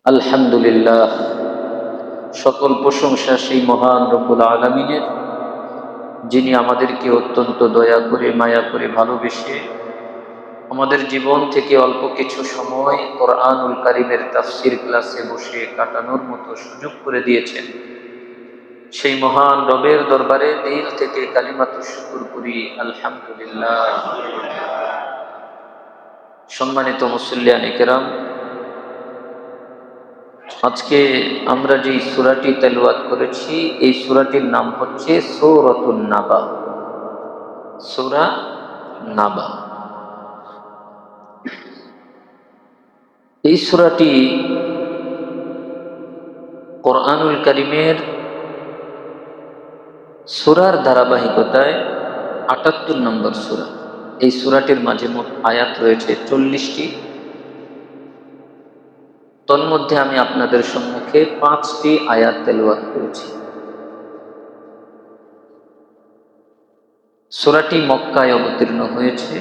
আলহামদুলিল্লাহ, সকল প্রশংসা সেই মহান রব্বুল আলামিনের, যিনি আমাদেরকে অত্যন্ত দয়া করে মায়া করে ভালোবেসে আমাদের জীবন থেকে অল্প কিছু সময় কোরআনুল কারীমের তাফসীর ক্লাসে বসে কাটানোর মতো সুযোগ করে দিয়েছেন। সেই মহান রবের দরবারে দিল থেকে কালিমাতুশ শুকর করি, আলহামদুলিল্লাহ। সম্মানিত মুসল্লিয়ানে কেরাম, আজকে আমরা যে সূরাটি তেলাওয়াত করেছি, এই সূরাটির নাম হচ্ছে সূরাতুন নাবা। সূরা নাবা। এই সূরাটি কোরআনুল কারীমের সূরার ধারাবাহিকতায় ৭৮ নম্বর সূরা। এই সূরাটির মাঝে মোট আয়াত রয়েছে ৪০টি। তন্মধ্যে আমি আপনাদের সম্মুখে ৫টি আয়াত তেলাওয়াত করেছি। সূরাটি মক্কায় অবতীর্ণ হয়েছে।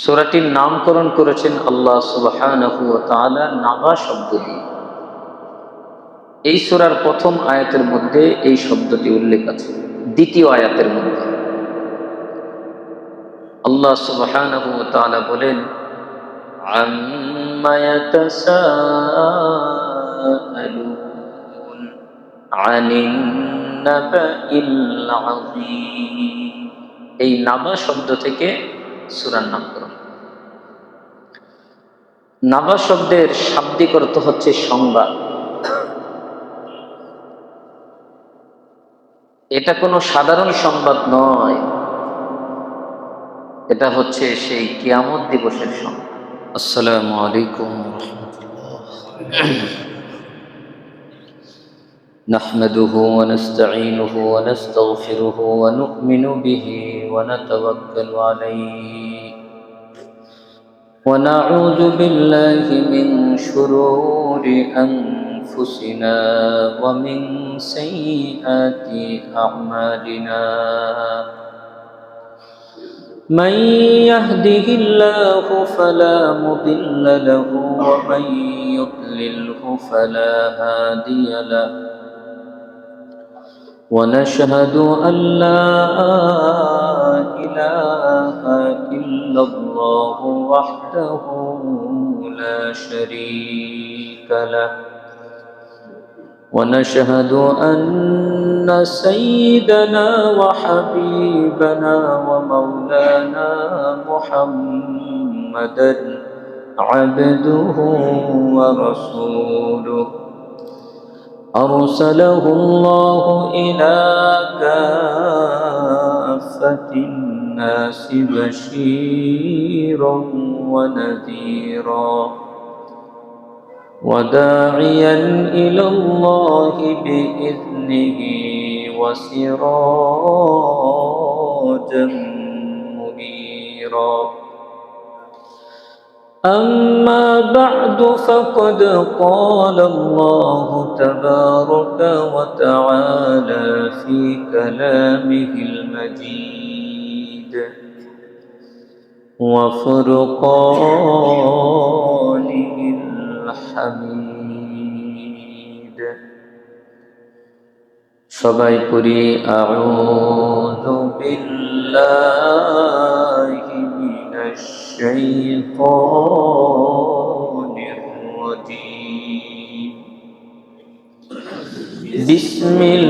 সূরাটির নামকরণ করেছেন আল্লাহ সুবহানাহু ওয়া তাআলা নাবা শব্দ দিয়ে। এই সূরার প্রথম আয়াতের মধ্যে এই শব্দটি উল্লেখ আছে। দ্বিতীয় আয়াতের মধ্যে আল্লাহ সুবহানাহু ওয়া তাআলা বলেন, আম্মা ইয়াতাসাআলুন আনিন নাবাইল আযীম। এই নাবা শব্দ থেকে সূরার নামকরণ। নাবা শব্দের শাব্দিক অর্থ হচ্ছে সংবাদ। এটা কোনো সাধারণ সংবাদ নয়, এটা হচ্ছে সেই কিয়ামত দিবসের সংবাদ। আসসালামু আলাইকুম ওয়া রাহমাতুল্লাহ। নাহমাদুহু ওয়া নাস্তাঈনুহু ওয়া নাস্তাগফিরুহু ওয়া নু'মিনু বিহি ওয়া নাতাওয়াক্কালু আলাইহি ওয়া নাউযু বিল্লাহি মিন শুরুরি أنفسنا ومن سيئات أعمالنا من يهده الله فلا مضل له ومن يضلله فلا هادي له ونشهد أن لا إله إلا الله وحده لا شريك له ونشهد أن سيدنا وحبيبنا ومولانا محمدا عبده ورسوله أرسله الله إلى كافة الناس بشيرا ونذيرا وداعيا إلى الله بإذنه وسراجا منيرا. أما بعد فقد قال الله تبارك وتعالى في كلامه المجيد وفرقانه الحميد. সবাই পড়ি আউযু বিল্লাহি মিনাশ শাইতানির রাজীম। বিসমিল্লাহির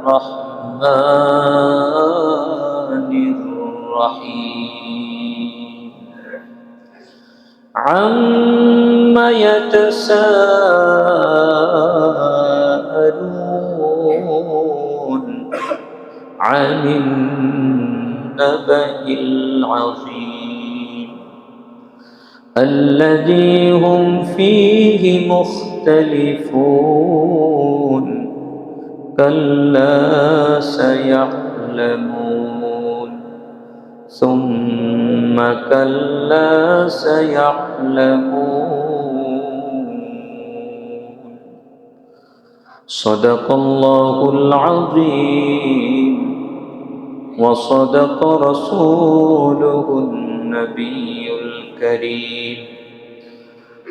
রাহমানির রাহিম। عما يتساءلون عن النبأ العظيم الذي هم فيه مختلفون كلا سيعلمون ثم كلا سيعلمون. صدق الله العظيم وصدق رسوله النبي الكريم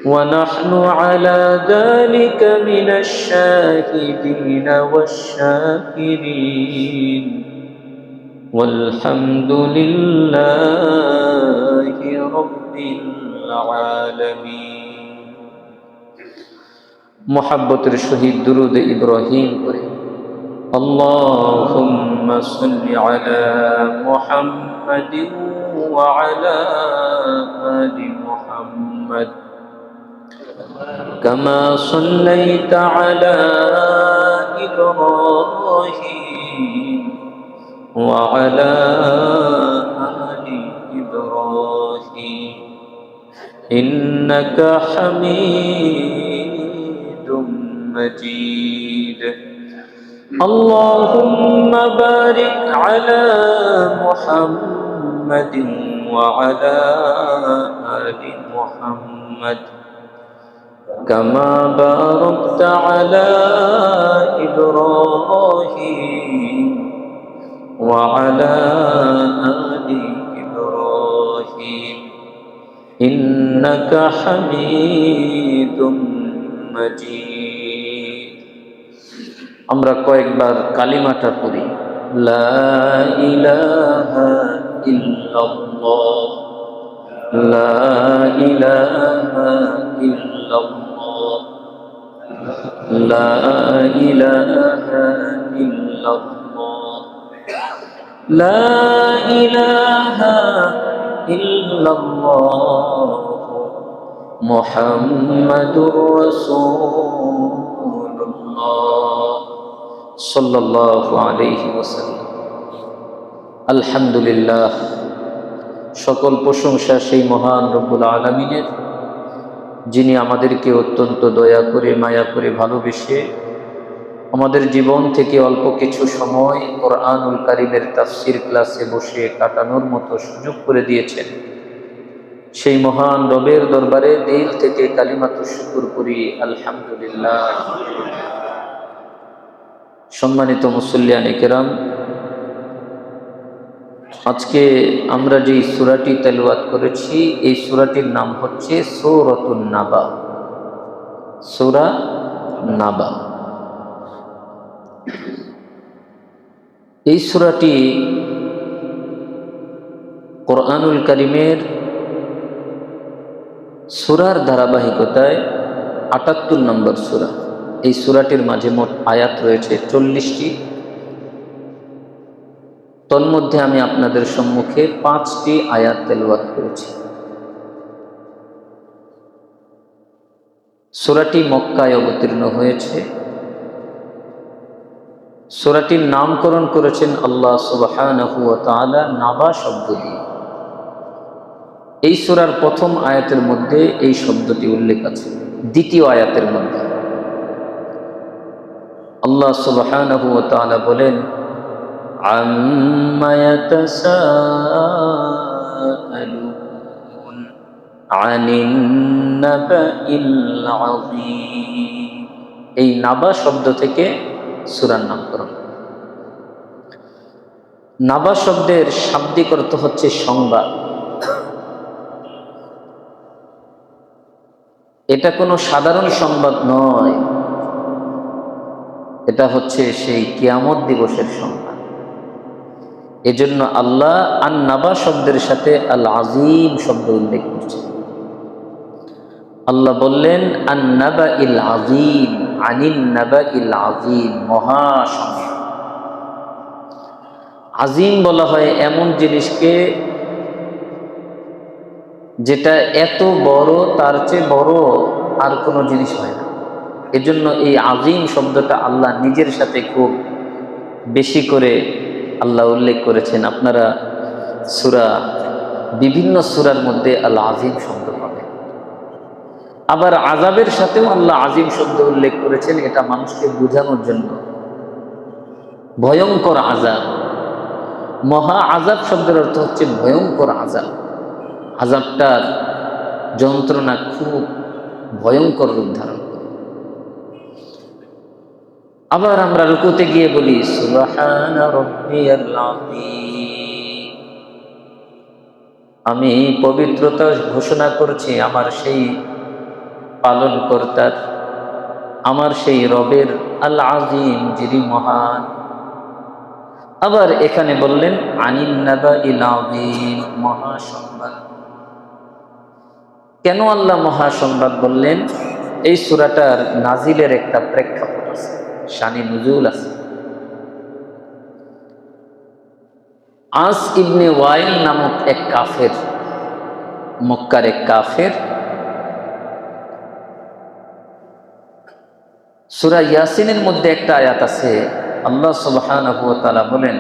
ونحن على ذلك من الشاهدين والشاكرين والحمد لله رب العالمين محبة الشهيد درود إبراهيم اللهم صل على محمد وعلى آل محمد كما صليت على إبراهيم وعلى آل إبراهيم إنك حميد مجيد اللهم بارك على محمد وعلى آل محمد كما باركت على إبراهيم وعلى آل إبراهيم إنك حميد مجيد আমরা কয়েকবার কালিমাটা পড়ি লা ইলাহা ইল্লাল্লাহ লা ইলাহা ইল্লাল্লাহ লা ইলাহা ইল্লাল্লাহ লা ইলাহা ইল্লাল্লাহ মুহাম্মাদুর রাসূলুল্লাহ সাল্লাল্লাহু আলাইহি ওয়াসাল্লাম। আলহামদুলিল্লাহ, সকল প্রশংসা সেই মহান রব্বুল আলামিনের, যিনি আমাদেরকে অত্যন্ত দয়া করে মায়া করে ভালোবেসে আমাদের জীবন থেকে অল্প কিছু সময় কোরআনুল কারীমের তাফসীর ক্লাসে বসে কাটানোর মতো সুযোগ করে দিয়েছেন। সেই মহান রবের দরবারে দিল থেকে কালিমাতুশ শুকর করি আলহামদুলিল্লাহ। সম্মানিত মুসল্লিয়ানে কেরাম, আজকে আমরা যে সূরাটি তেলাওয়াত করেছি এই সূরাটির নাম হচ্ছে সূরাতুন নাবা। সূরা নাবা। এই সূরাটি কোরআনুল কারীমের সূরার ধারাবাহিকতায় ৭৮ নম্বর সূরা। এই সূরাটির মাঝে মোট আয়াত রয়েছে ৪০টি। তন্মধ্যে আমি আপনাদের সম্মুখে ৫টি আয়াত তেলাওয়াত করেছি। সূরাটি মক্কায় অবতীর্ণ হয়েছে। সূরাটির নামকরণ করেছেন আল্লাহ সুবহানাহু ওয়া তাআলা নাবা শব্দ দিয়ে। এই সূরার প্রথম আয়াতের মধ্যে এই শব্দটি উল্লেখ আছে। দ্বিতীয় আয়াতের মধ্যে আল্লাহ সুবহানাহু ওয়া তাআলা বলেন আম্মা ইয়াতাসাআলুন আনিন নাবাইল আযীম। এই নাবা শব্দ থেকে সূরার নামকরণ। নাবা শব্দের শাব্দিক অর্থ হচ্ছে সংবাদ। এটা কোনো সাধারণ সংবাদ নয়, এটা হচ্ছে সেই কিয়ামত দিবসের সংবাদ। এজন্য আল্লাহ আন নাবা শব্দের সাথে আল আজিম শব্দ উল্লেখ করছেন। আল্লাহ বললেন আন নাবাইল আযীম, আনিন নাবাইল আযীম, মহাসংবাদ। আজিম বলা হয় এমন জিনিসকে যেটা এত বড়, তার চেয়ে বড় আর কোনো জিনিস হয় না। এজন্য এই আজিম শব্দটা আল্লাহ নিজের সাথে খুব বেশি করে আল্লাহ উল্লেখ করেছেন। আপনারা বিভিন্ন সূরার মধ্যে আল আজিম শব্দ পাবেন। আবার আযাবের সাথেও আল্লাহ আজিম শব্দ উল্লেখ করেছেন, এটা মানুষকে বোঝানোর জন্য। ভয়ঙ্কর আযাব, মহা আযাব শব্দের অর্থ হচ্ছে ভয়ঙ্কর আযাব। আযাবটার যন্ত্রণা খুব ভয়ঙ্কর রূপ ধারণ করে। আবার আমরা রুকুতে গিয়ে বলি সুবহানা রাব্বিয়াল আযীম। আমি পবিত্রতা ঘোষণা করছি আমার সেই পালনকর্তার, আমার সেই রবের, আল আজিম, যিনি মহান। আবার এখানে বললেন আনিন নাবাইল আযীম, মহাসংবাদ। কেন আল্লাহ মহাসংবাদ বললেন? এই সূরাটার নাজিলের একটা প্রেক্ষাপট আছে, শানি নুজুল আছে। আস ইবনে ওয়াইল নামক এক কাফের, মক্কার এক কাফের, সূরা ইয়াসিনের মধ্যে একটা আয়াত আছে, আল্লাহ সুবহানাহু ওয়া তাআলা বলেন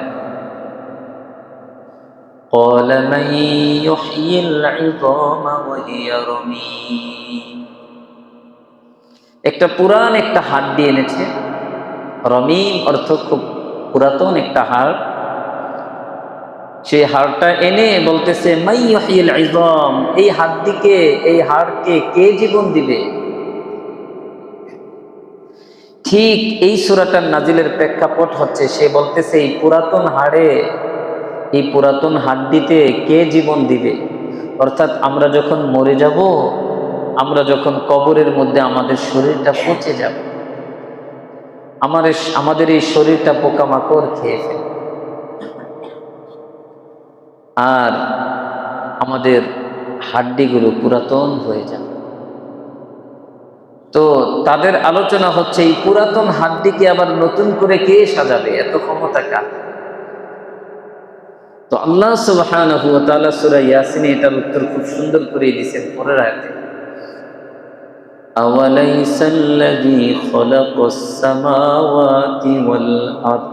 قال من يحيي العظام وهي رميم। একটা পুরান একটা হাড্ডি এনেছে, রমিম অর্থ খুব পুরাতন একটা হাড়। সেই হাড়টা এনে বলতেছে মাই ইউহিল ইযাম, এই হাড্ডিকে, এই হাড়কে কে জীবন দিবে? ঠিক এই সূরাটার নাজিলের প্রেক্ষাপট হচ্ছে, সে বলতেছে এই পুরাতন হাড়ে, এই পুরাতন হাড্ডিতে কে জীবন দিবে? অর্থাৎ আমরা যখন মরে যাব, আমরা যখন কবরের মধ্যে আমাদের শরীরটা পচে যাব, আমাদের এই শরীরটা পোকামাকড় খেয়ে ফেলে, আর আমাদের হাড্ডিগুলো পুরাতন হয়ে যাবে। তো তাদের আলোচনা হচ্ছে এই পুরাতন হাড্ডিকে আবার নতুন করে কে সাজাবে? এত ক্ষমতা কার? তো আল্লাহ সুবহানাহু ওয়া তাআলা সূরা ইয়াসিনে এটার উত্তর খুব সুন্দর করে দিয়েছেন পরের আয়াতে, আওয়ালাইসাল্লাযী খালাকাস সামাওয়াতি ওয়াল আরদ,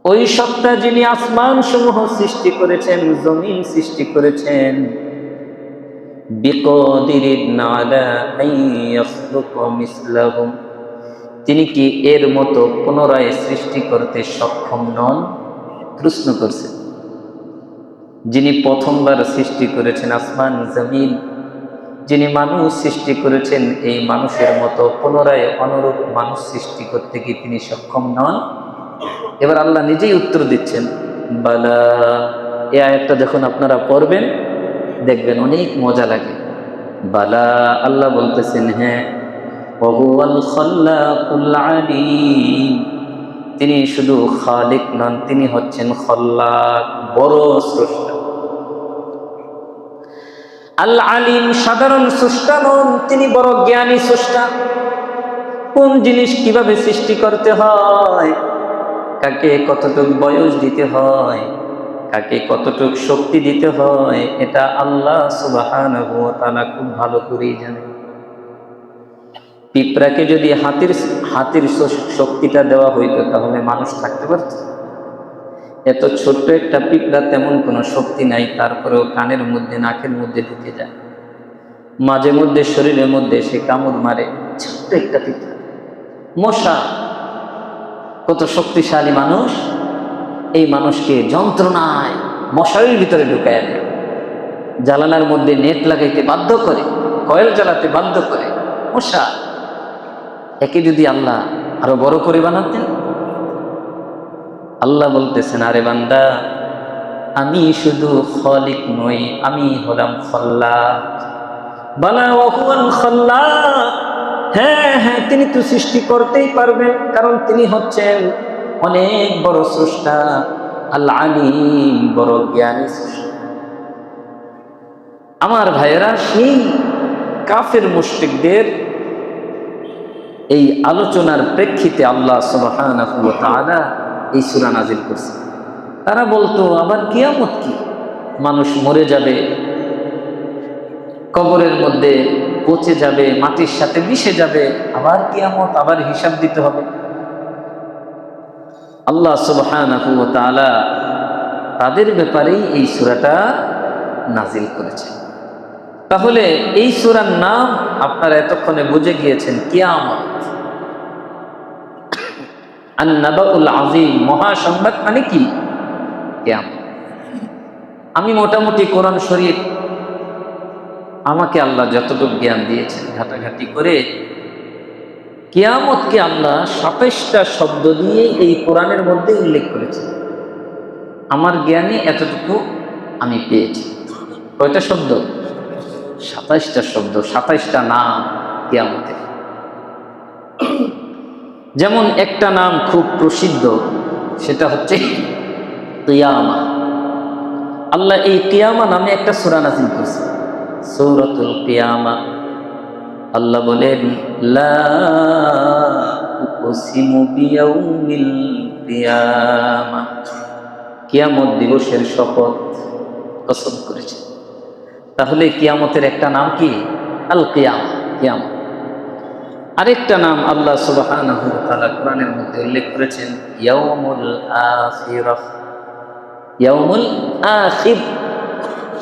ওই সত্তা যিনি আসমান সমূহ সৃষ্টি করেছেন, জমিন সৃষ্টি করেছেন, বিকাদিরিন আলা আন ইয়াখলুকা মিসলাহুম, তিনি কি এর মতো পুনরায় সৃষ্টি করতে সক্ষম নন? প্রশ্ন করছেন। যিনি প্রথমবার সৃষ্টি করেছেন আসমান জমিন, যিনি মানুষ সৃষ্টি করেছেন, এই মানুষের মতো পুনরায় অনুরূপ মানুষ সৃষ্টি করতে কি তিনি সক্ষম নন? এবার আল্লাহ নিজেই উত্তর দিচ্ছেন, বালা। এই আয়াতটা যখন আপনারা পড়বেন দেখবেন অনেক মজা লাগে। বালা, আল্লাহ বলতেছেন হ্যাঁ, ওয়াহুয়াল খাল্লাকুল আলীম, তিনি শুধু খালিক নন, তিনি হচ্ছেন খাল্লাক, বড় স্রষ্টা। আল আলিম, সাধারণ স্রষ্টা নন, তিনি বড় জ্ঞানী স্রষ্টা। কোন জিনিস কিভাবে সৃষ্টি করতে হয়, কাকে কতটুকু বয়স দিতে হয়, কাকে কতটুকু শক্তি দিতে হয়, এটা আল্লাহ সুবহানাহু ওয়া তাআলা খুব ভালো করেই জানেন। পিঁপড়াকে যদি হাতির শক্তিটা দেওয়া হইতো তাহলে মানুষ থাকতে পারত? এত ছোট্ট একটা পিঁপড়া, তেমন কোনো শক্তি নাই, তারপরেও কানের মধ্যে, নাকের মধ্যে ঢুকে যায়, মাঝে মধ্যে শরীরের মধ্যে সে কামড় মারে। ছোট্ট একটা পিঁপড়া। মশা কত শক্তিশালী মানুষ, এই মানুষকে যন্ত্রণায় মশারির ভিতরে ঢুকায় দেয়, জ্বালানার মধ্যে নেট লাগাইতে বাধ্য করে, কয়েল জ্বালাতে বাধ্য করে। মশা একে যদি আল্লাহ আরো বড় করে বানাতেন। আল্লাহ বলতেছেন, আরে বান্দা, আমি শুধু খালিক নই, আমি হলাম খাল্লাক। বালা ওয়া হুয়াল খাল্লাক, হ্যাঁ হ্যাঁ, তিনি তো সৃষ্টি করতেই পারবেন, কারণ তিনি হচ্ছেন অনেক বড় স্রষ্টা, আল আলিম, বড় জ্ঞানী স্রষ্টা। আমার ভাইয়েরা, সেই কাফের মুশরিকদের এই আলোচনার প্রেক্ষিতে আল্লাহ সুবহানাহু ওয়া তাআলা এই সূরা নাযিল করছেন। তারা বলতো আবার কিয়ামত কি? মানুষ মরে যাবে, কবরের মধ্যে পচে যাবে, মাটির সাথে মিশে যাবে, আবার কিয়ামত, আবার হিসাব দিতে হবে। আল্লাহ সুবহানাহু ওয়া তাআলা তাদের ব্যাপারেই এই সূরাটা নাযিল করেছেন। তাহলে এই সূরার নাম আপনারা এতক্ষণে বুঝে গিয়েছেন, কিয়ামত। আন-নাবাউল আযীম, মহাসংবাদ মানে কি? কিয়ামত। আমি মোটামুটি কোরআন শরীফ, আমাকে আল্লাহ যতটুকু জ্ঞান দিয়েছেন, ঘাটাঘাটি করে কিয়ামতকে আল্লাহ ২৭টা শব্দ দিয়ে এই কোরআনের মধ্যে উল্লেখ করেছেন। আমার জ্ঞানে এতটুকু আমি পেয়েছি। কয়টা শব্দ? 27টা শব্দ, 27টা নাম কিয়ামতের। যেমন একটা নাম খুব প্রসিদ্ধ, সেটা হচ্ছে কিয়ামা। আল্লাহ এই কিয়ামা নামে একটা সূরা নাযিল করেছে, সূরাতুল কিয়ামা। আল্লাহ বলেন, লা উকসিমু বিয়াউমিল কিয়ামা, কিয়ামত দিবসের শপথ কসম করেছে। তাহলে কিয়ামতের একটা নাম কি? আল কিয়ামা, কিয়ামত। আরেকটা নাম আল্লাহ সুবহানাহু ওয়া তাআলা কোরআনের মধ্যে উল্লেখ করেছেন, ইয়াউমুল আখিরাহ, ইয়াউমুল আখির,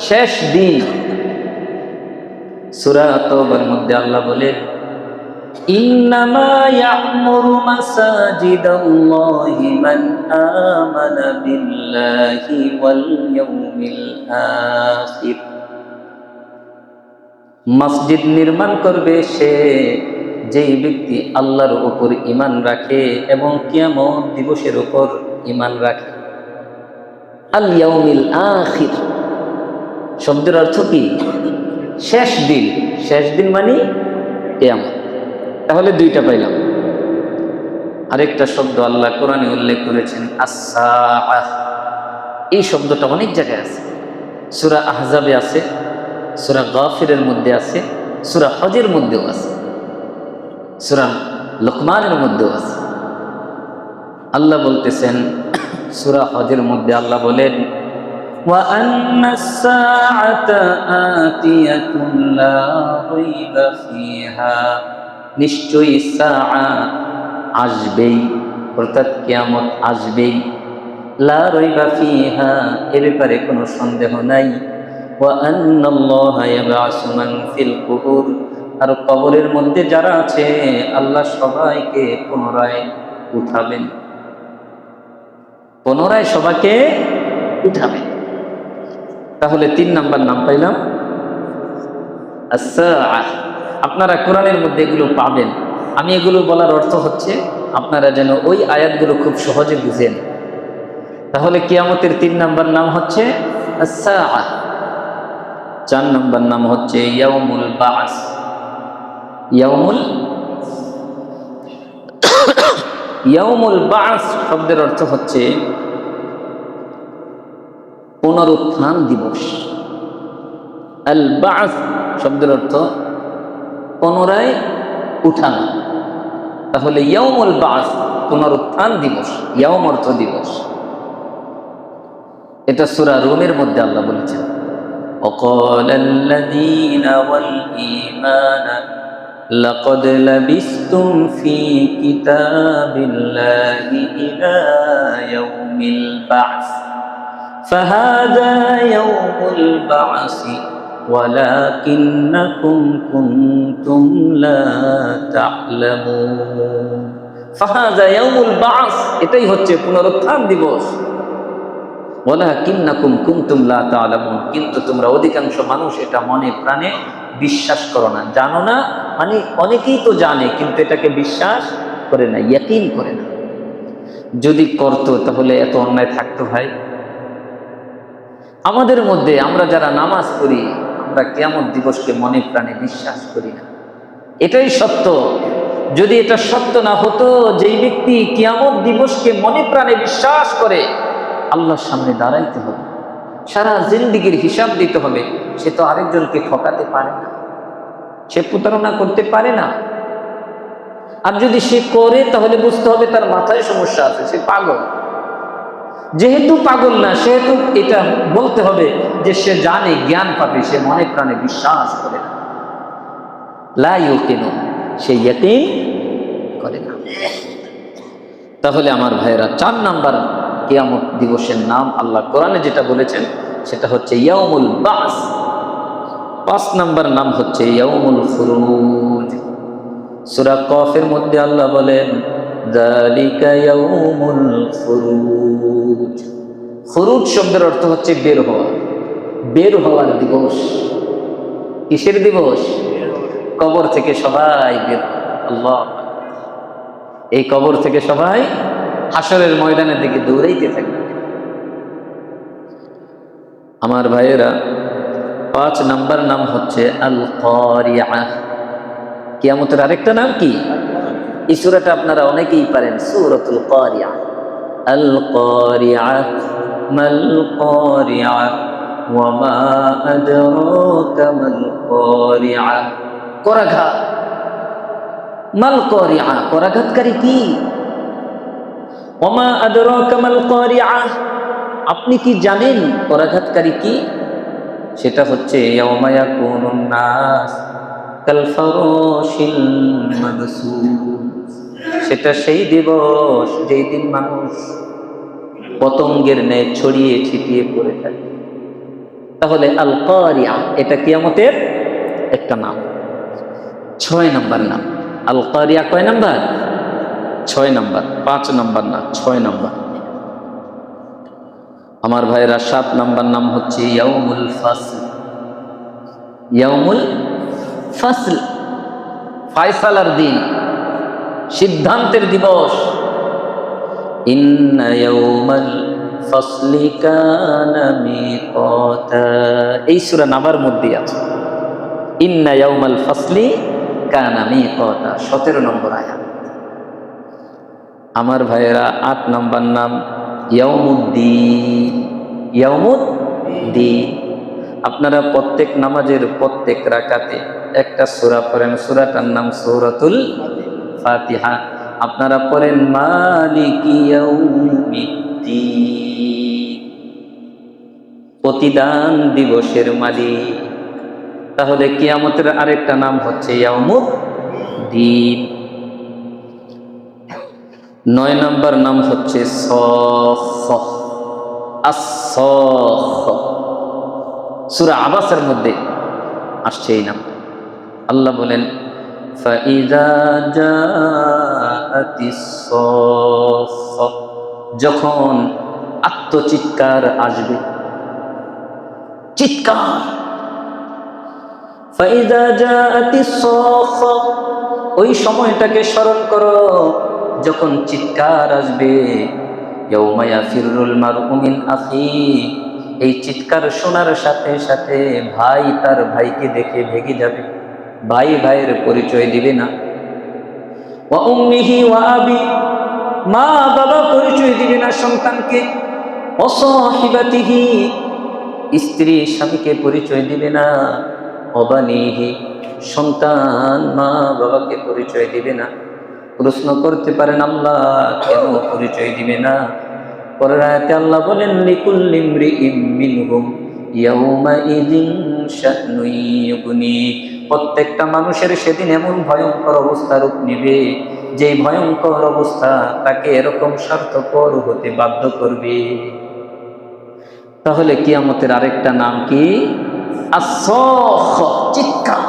শেষ দিন। সূরা তাওবার মধ্যে আল্লাহ বলেন, ইন্নামা ইয়া'মুরু মাসাজিদাল্লাহি মান আমানা বিল্লাহি ওয়াল ইয়াউমিল আখির। মসজিদ নির্মাণ করবে সে যেই ব্যক্তি আল্লাহর উপর ঈমান রাখে এবং কিয়ামত দিবসের উপর ঈমান রাখে। আল ইয়াউমিল আখির শব্দের অর্থ কি? শেষ দিন। শেষ দিন মানে কিয়ামত। তাহলে দুইটা পাইলাম। আরেকটা শব্দ আল্লাহ কোরআনে উল্লেখ করেছেন, আস-সাআহ। এই শব্দটা অনেক জায়গায় আছে। সূরা আহজাবে আছে, সূরা গাফিরের মধ্যে আছে, সূরা হজের মধ্যেও আছে, সূরা লুকমানের মধ্যেও আছে। আল্লাহ বলতেছেন সূরা হজের মধ্যে, আল্লাহ বলেন, ওয়া আন্নাস-সাআতা আতিয়াতুন লা রাইবা ফিহা, নিশ্চয়ই সাআ আসবেই, অর্থাৎ কিয়ামত আসবেই। লা রাইবা ফিহা, এ ব্যাপারে কোনো সন্দেহ নাই। ওয়া আন্নাল্লাহা ইয়াবআসু মান ফিল কুবুর, আর কবরের মধ্যে যারা আছে আল্লাহ সবাইকে পুনরায় উঠাবেন, পুনরায় সবাইকে উঠাবেন। তাহলে 3 নাম্বার নাম পাইলাম, আস-সাআহ। আপনারা কোরআনের মধ্যে এগুলো পাবেন। আমি এগুলো বলার অর্থ হচ্ছে আপনারা যেন ওই আয়াতগুলো খুব সহজে বুঝেন। তাহলে কিয়ামতের 3 নাম্বার নাম হচ্ছে আস-সাআহ। 4 নাম্বার নাম হচ্ছে ইয়াউমুল বা'স। ইয়াউমুল বা'স শব্দের অর্থ হচ্ছে পুনরুত্থান দিবস। আল বা'স শব্দের অর্থ পুনরায় উঠানো। তাহলে ইয়াউমুল বা'স পুনরুত্থান দিবস, ইয়াউম অর্থ দিবস। এটা সূরা রুমের মধ্যে আল্লাহ বলেছেন, وقال الذين والإيمان لقد لبثتم في كتاب الله إلى يوم البعث فهذا يوم البعث ولكنكم كنتم لا تعلمون। فهذا يوم البعث, এটাই হচ্ছে পুনরুত্থান দিবস। ওয়ালাকিন্নাকুম কুনতুম লা তা'লামুন, কিন্তু তোমরা অধিকাংশ মানুষ এটা মনে প্রাণে বিশ্বাস করো না, জানো না। মানে অনেকেই তো জানে কিন্তু এটাকে বিশ্বাস করে না, ইয়াকিন করে না। যদি করতো তাহলে এত অন্যায় থাকতো ভাই? আমাদের মধ্যে আমরা যারা নামাজ পড়ি, আমরা কিয়ামত দিবসকে মনে প্রাণে বিশ্বাস করি না। এটাই সত্য। যদি এটা সত্য না হতো, যেই ব্যক্তি কিয়ামত দিবসকে মনে প্রাণে বিশ্বাস করে আল্লাহর সামনে দাঁড়াইতে হবে, সারা জিন্দেগির হিসাব দিতে হবে, সে তো আরেকজনকে ঠকাতে পারে না, সে প্রতারণা করতে পারে না। আর যদি সে করে তাহলে বুঝতে হবে তার মাথায় সমস্যা আছে, সে পাগল। যেহেতু পাগল না, সেহেতু এটা বলতে হবে যে সে জানে, জ্ঞান পাবে, সে মনে প্রাণে বিশ্বাস করে না। লা ইউকিনু, সে ইয়াকিন করে না। তাহলে আমার ভাইয়েরা, 4 নাম্বার কিয়ামত দিবসের নাম আল্লাহ কোরআনে যেটা বলেছেন সেটা হচ্ছে ইয়াউমুল বা'স। 5 নাম্বার নাম হচ্ছে ইয়াউমুল খুরুজ। সূরা কফের মধ্যে আল্লাহ বলেন, যালিকা ইয়াউমুল খুরুজ। খুরুজ শব্দের অর্থ হচ্ছে বের হওয়া, বের হওয়ার দিবস। কিসের দিবস? কবর থেকে সবাই বের। আল্লাহ, এই কবর থেকে সবাই হাসরের ময়দানের দিকে দৌড়াইতে থাকবে। আমার ভাইয়েরা, 5 নাম্বার নাম হচ্ছে আল কারিআহ। কিয়ামতের আরেকটা নাম কি? এই সূরাটা আপনারা অনেকেই পারেন, সূরাতুল কারিআহ। আল কারিআহ মাল কারিআহ ওয়া মা আদরাকা মাল কারিআহ। করাঘাত। মাল কারিআহ, করাঘাতকারী কি? ওয়া মা আদরাকা মাল কারিআহ, আপনি কি জানেন করাঘাতকারী কি? সেটা হচ্ছে ইয়াউমা ইয়াকুনুন নাস কাল ফারাশিল মাবসুস। সেটা সেই দিবস যেই দিন মানুষ পতঙ্গের ন্যায় ছড়িয়ে ছিটিয়ে পড়ে থাকে। তাহলে আল কারিআহ এটা কিয়ামতের একটা নাম। 6 নাম্বার নাম আল কারিআহ। কয় নাম্বার? 6 নাম্বার। 5 নাম্বার না, 6 নাম্বার। আমার ভাইরা, 7 নাম্বার নাম হচ্ছে ইয়াউমুল ফাসল। ইয়াউমুল ফাসল, ফায়সালার দিন, সিদ্ধান্তের দিবস। ইন্না ইয়াউমাল ফাসলি কানা মিকাতা, এই সূরা নাবার মধ্যে আছে। ইন্না ইয়াউমাল ফাসলি কানা মিকাতা, 17 নম্বর আয়াত। আমার ভাইয়েরা, 8 নাম্বার নাম ইয়াউমুদ্দিন। ইয়াউমুদ্দিন, আপনারা প্রত্যেক নামাজের প্রত্যেক রাকাতে একটা সূরা পড়েন, সূরাটার নাম সূরাতুল ফাতিহা। আপনারা পড়েন মালিকি ইয়াউমিদ্দিন, প্রতিদান দিবসের মালিক। তাহলে কিয়ামতের আরেকটা নাম হচ্ছে ইয়াউমুদ্দিন। 9 নাম্বার নাম হচ্ছে সফফ। আস-সফফ, সূরা আবাসের মধ্যে আসছে এই নাম। আল্লাহ বলেন ফাইযা জাআতিস সফফ, যখন আত্মচিৎকার আসবে, চিৎকার। ফাইযা জাআতিস সফফ, ওই সময়টাকে স্মরণ করো যখন চিৎকার আসবে। ইয়াউমা ইয়াফিরুল মারউ মিন আখিহি, এই চিৎকার শোনার সাথে সাথে ভাই তার ভাইকে দেখে ভেগে যাবে, ভাই ভাইয়ের পরিচয় দিবে না। ওয়া উম্মিহি ওয়া আবি, মা বাবা পরিচয় দিবে না সন্তানকে। ওয়া সাহিবাতিহি, স্ত্রী স্বামীকে পরিচয় দিবে না। ওয়া বানিহি, সন্তান মা বাবাকে পরিচয় দিবে না। প্রশ্ন করতে পারেন, আল্লাহ কেন পরিচয় দিবে না? পরের আয়াতে আল্লাহ বলেন লিকুল্লি ইমরিইম মিনহুম ইয়াউমাইযিন শা'নুন ইউগনি, প্রত্যেকটা মানুষের সেদিন এমন ভয়ঙ্কর অবস্থা রূপ নেবে, যে ভয়ঙ্কর অবস্থা তাকে এরকম স্বার্থপর হতে বাধ্য করবে। তাহলে কিয়ামতের আরেকটা নাম কি? আস-সাখ, চিৎকার।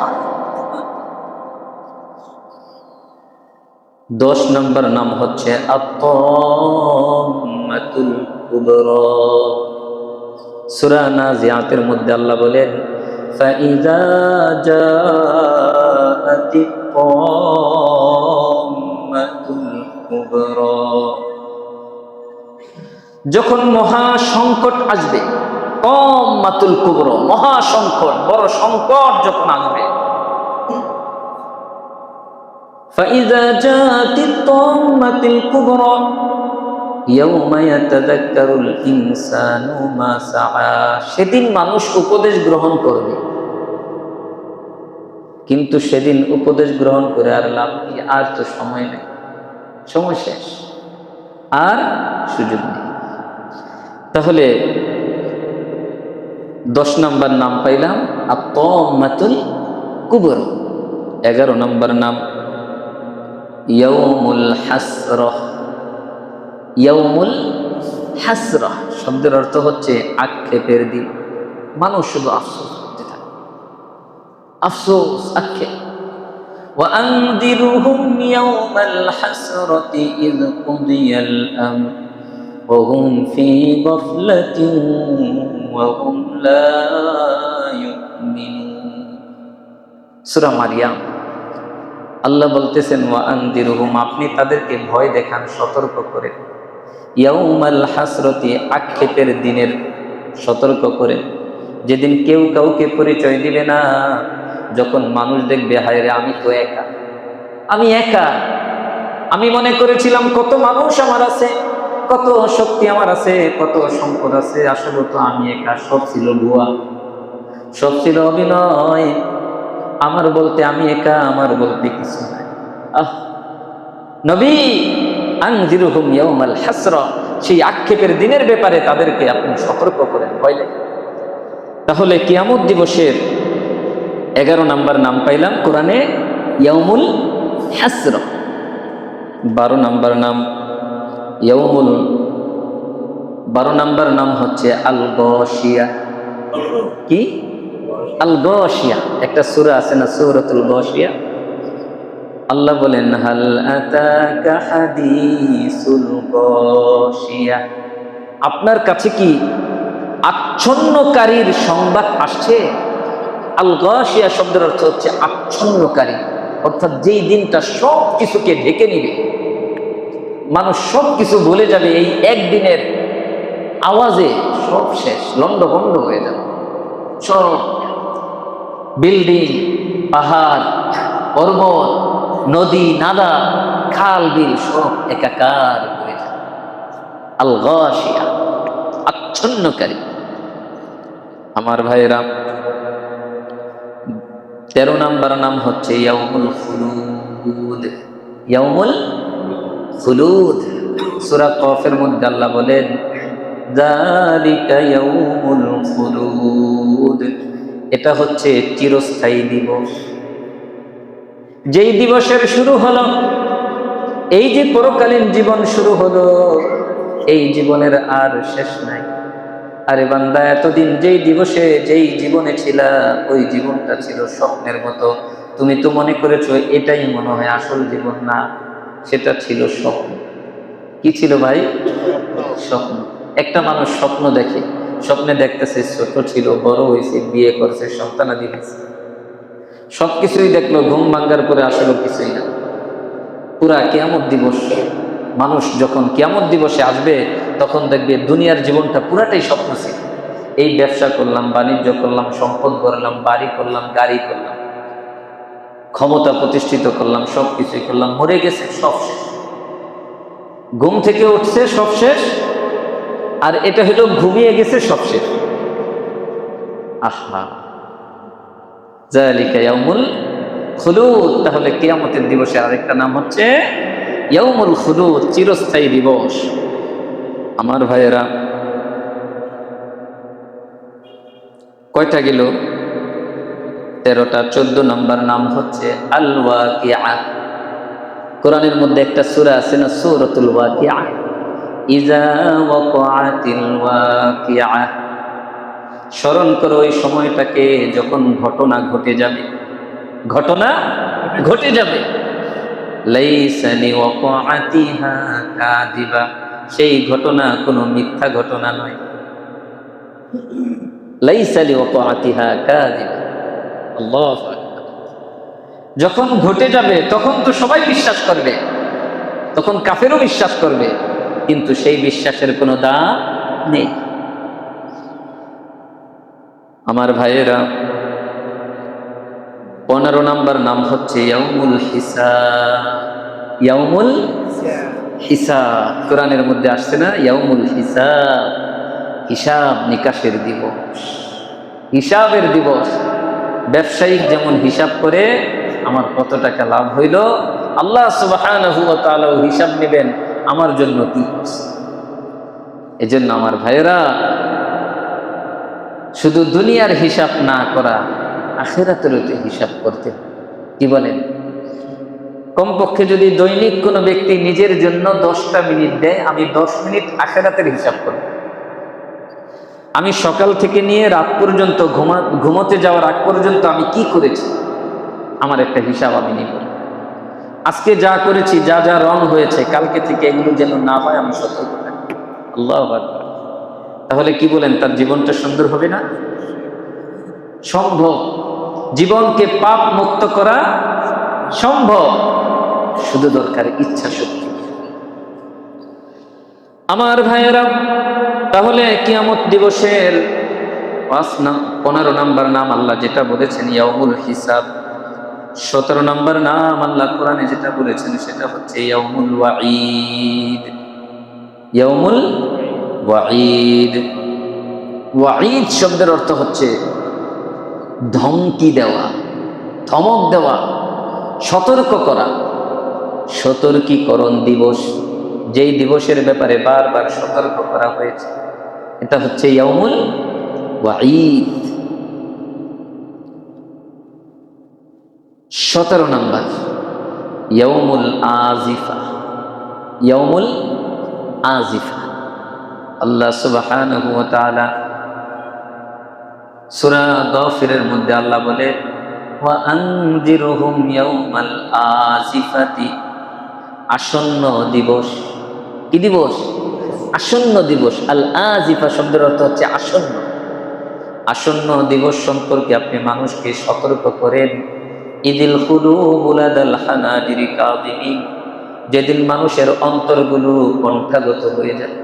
10 নম্বর নাম হচ্ছে আত-তাম্মাতুল কুবরা। সূরা নাজিআতের মধ্যে আল্লাহ বলেন ফাইযা জাআতিত তাম্মাতুল কুবরা, যখন মহা সংকট আসবে। তাম্মাতুল কুবরা, মহা সংকট, বড় সংকট যখন আসবে। ফাইযা জাআতিত তাম্মাতুল কুবরা ইয়াউমা ইয়াতাযাক্কারুল ইনসানু মা সাআ, সেদিন মানুষ উপদেশ গ্রহণ করবে, কিন্তু সেদিন উপদেশ গ্রহণ করে আর লাভ কি? আর তো সময় নেই, সময় শেষ, আর সুযোগ নেই। তাহলে 10 নম্বর নাম পাইলাম আত-তাম্মাতুল কুবরা। 11 নম্বর নাম ইয়াউমুল হাসরাহ। ইয়াউমুল হাসরাহ শব্দের অর্থ হচ্ছে আক্ষেপের দিন। মানুষ শুধু আফসোস করতে থাকে, আফসোস, আক্ষেপ। ওয়া আনযিরহুম ইয়াউমাল হাসরাতি ইয কুদিয়াল আমর ওয়া হুম ফি গাফলাতিন ওয়া হুম লা ইউমিনুন। সূরা মারইয়াম। আল্লাহ বলতেছেন ওয়া আনযিরহুম, আপনি তাদেরকে ভয় দেখান, সতর্ক করেন। ইয়াউমাল হাসরাতি, আক্ষেপের দিনের সতর্ক করেন। যেদিন কেউ কাউকে পরিচয় দিবে না, যখন মানুষ দেখবে হায় রে আমি তো একা, আমি একা, আমি মনে করেছিলাম কত মানুষ আমার আছে, কত শক্তি আমার আছে, কত সম্পদ আছে, আসলে তো আমি একা, সব ছিল ভুয়া, সব ছিল অভিনয়, আমার বলতে আমি একা, আমার বলতে কিছু নাই। আহ নবী আনজিরুহুম ইয়াউমাল হাসরা, সেই আক্ষেপের দিনের ব্যাপারে তাদেরকে আপনি সতর্ক করেন, ভয় লাগে। তাহলে কিয়ামত দিবসের 11 নাম্বার নাম পাইলাম কোরআনে ইয়াউমুল হাসরা। 12 নাম্বার নাম ইয়াউমুল 12 নাম্বার নাম হচ্ছে আল গাশিয়া। কি? আল গাশিয়া, একটা সূরা আছে না, সূরাতুল গাশিয়া। আল্লাহ বলেন হাল আতাকা হাদিসুল গাশিয়া, আপনার কাছে কি আচ্ছন্নকারীর সংবাদ আসছে? আল গাশিয়া শব্দের অর্থ হচ্ছে আচ্ছন্নকারী, অর্থাৎ যেই দিনটা সব কিছুকে ঢেকে নিবে, মানুষ সব কিছু ভুলে যাবে, এই একদিনের আওয়াজে সব শেষ, লন্ডভন্ড হয়ে যাবে, সব বিল্ডিং, পাহাড়, পর্বত, নদী, নালা, খাল, বিল সব একাকার হয়ে যাবে। আল গাশিয়া, আচ্ছন্নকারী। আমার ভাইরা, 13 নাম্বার নাম হচ্ছে ইয়াউমুল খুলুদ। ইয়াউমুল খুলুদ, সূরা কফের মধ্যে আল্লাহ বলেন যালিকা ইয়াউমুল খুলুদ, এটা হচ্ছে চিরস্থায়ী দিবস। যেই দিবসের শুরু হলো, এই যে পরকালীন জীবন শুরু হলো, এই জীবনের আর শেষ নাই। আরে বান্দা, এতদিন যেই দিবসে যেই জীবনে ছিলা, ওই জীবনটা ছিল স্বপ্নের মতো। তুমি তো মনে করেছো এটাই মনে হয় আসল জীবন, না, সেটা ছিল স্বপ্ন। কি ছিল ভাই? স্বপ্ন। একটা মানুষ স্বপ্ন দেখে, স্বপ্নে দেখতেছে ছোট ছিল, বড় হয়েছে, বিয়ে করছে, সন্তানাদি হয়েছে, সবকিছুই দেখলো, ঘুম ভাঙ্গার পরে আসলে কিছুই না। পুরা কিয়ামত দিবস, মানুষ যখন কিয়ামত দিবসে আসবে, তখন দেখবে দুনিয়ার জীবনটা পুরাটাই স্বপ্ন ছিল। এই ব্যবসা করলাম, বাণিজ্য করলাম, সম্পদ গড়লাম, বাড়ি করলাম, গাড়ি করলাম, ক্ষমতা প্রতিষ্ঠিত করলাম, সবকিছুই করলাম, মরে গেছে, সব শেষ। ঘুম থেকে উঠছে, সব শেষ। আর এটা হলো ঘুমিয়ে গেছে, সব শেষ। আহা, যালিকা ইয়াউমুল খুলুদ। তাহলে কিয়ামতের দিবসের আরেকটা নাম হচ্ছে ইয়াউমুল খুলুদ, চিরস্থায়ী দিবস। আমার ভাইয়েরা, কয়টা গেল? 13টা। 14 নাম্বার নাম হচ্ছে আল ওয়াকিআ। কোরআনের মধ্যে একটা সূরা আছে না, সূরাতুল ওয়াকিআ। ইযা ওয়াকাআতিল ওয়াকিআ, স্মরণ করো ওই সময়টাকে যখন ঘটনা ঘটে যাবে, ঘটনা ঘটে যাবে। লাইসা লিওয়াকাআতিহা কাযিবা, সেই ঘটনা কোনো মিথ্যা ঘটনা নয়। লাইসা লিওয়াকাআতিহা কাযিবা, আল্লাহু আকবার। যখন ঘটে যাবে তখন তো সবাই বিশ্বাস করবে, তখন কাফেরও বিশ্বাস করবে, কিন্তু সেই বিশ্বাসের কোনো দাম নেই। আমার ভাইয়েরা, 15 নাম্বার নাম হচ্ছে ইয়াউমুল হিসাব। ইয়াউমুল হিসাব, কোরআনের মধ্যে আসছে না, ইয়াউমুল হিসাব, হিসাব নিকাশের দিবস, হিসাবের দিবস। ব্যবসায়িক যেমন হিসাব করে আমার কত টাকা লাভ হইল, আল্লাহ সুবহানাহু ওয়া তাআলা হিসাব নেবেন আমার জন্য কি করছে। এজন্য আমার ভাইয়েরা, শুধু দুনিয়ার হিসাব না করা, আখিরাতের হিসাব করতে। কি বলেন? কমপক্ষে যদি দৈনিক কোনো ব্যক্তি নিজের জন্য 10টা মিনিট দেয়, আমি 10 মিনিট আখিরাতের হিসাব করব। আমি সকাল থেকে নিয়ে রাত পর্যন্ত, ঘুমোতে যাওয়ার আগ পর্যন্ত আমি কি করেছি, আমার একটা হিসাব আমি নিব। আজকে যা করেছি, যা যা রং হয়েছে, কালকে থেকে এগুলো যেন না হয়, আমি সতর্ক থাকি। আল্লাহু আকবার। তাহলে কি বলেন, তার জীবনটা সুন্দর হবে না? সম্ভব। জীবনকে পাপ মুক্ত করা সম্ভব, শুধু দরকার ইচ্ছা শক্তি। আমার ভাইয়েরা, তাহলে কিয়ামত দিবসের 15 নম্বর নাম আল্লাহ যেটা বলেছেন ইয়াউমুল হিসাব। 17 নম্বর নাম আল্লাহ কোরআনে যেটা বলেছেন সেটা হচ্ছে ইয়াউমুল ওয়াঈদ। ইয়াউমুল ওয়াঈদ, ওয়াঈদ শব্দের অর্থ হচ্ছে ধমকি দেওয়া, ধমক দেওয়া, সতর্ক করা। সতর্কীকরণ দিবস, যেই দিবসের ব্যাপারে বারবার সতর্ক করা হয়েছে, এটা হচ্ছে ইয়াউমুল ওয়াঈদ। 17 নম্বর ইয়াউমুল আজিফা। ইয়াউমুল আজিফা, আল্লাহ সুবহানাহু ওয়া তাআলা সূরা গাফিরের মধ্যে আল্লাহ বলে ওয়া আনযিরহুম ইয়াউমাল আজিফাতি, আসন্ন দিবস। কি দিবস? আসন্ন দিবস। আল আজিফা শব্দের অর্থ হচ্ছে আসন্ন। আসন্ন দিবস সম্পর্কে আপনি মানুষকে সতর্ক করেন। ইদিল কুলুবু লাদাল হানাজিরি কাযিমিন, যেদিন মানুষের অন্তরগুলো কণ্ঠাগত হয়ে যায়।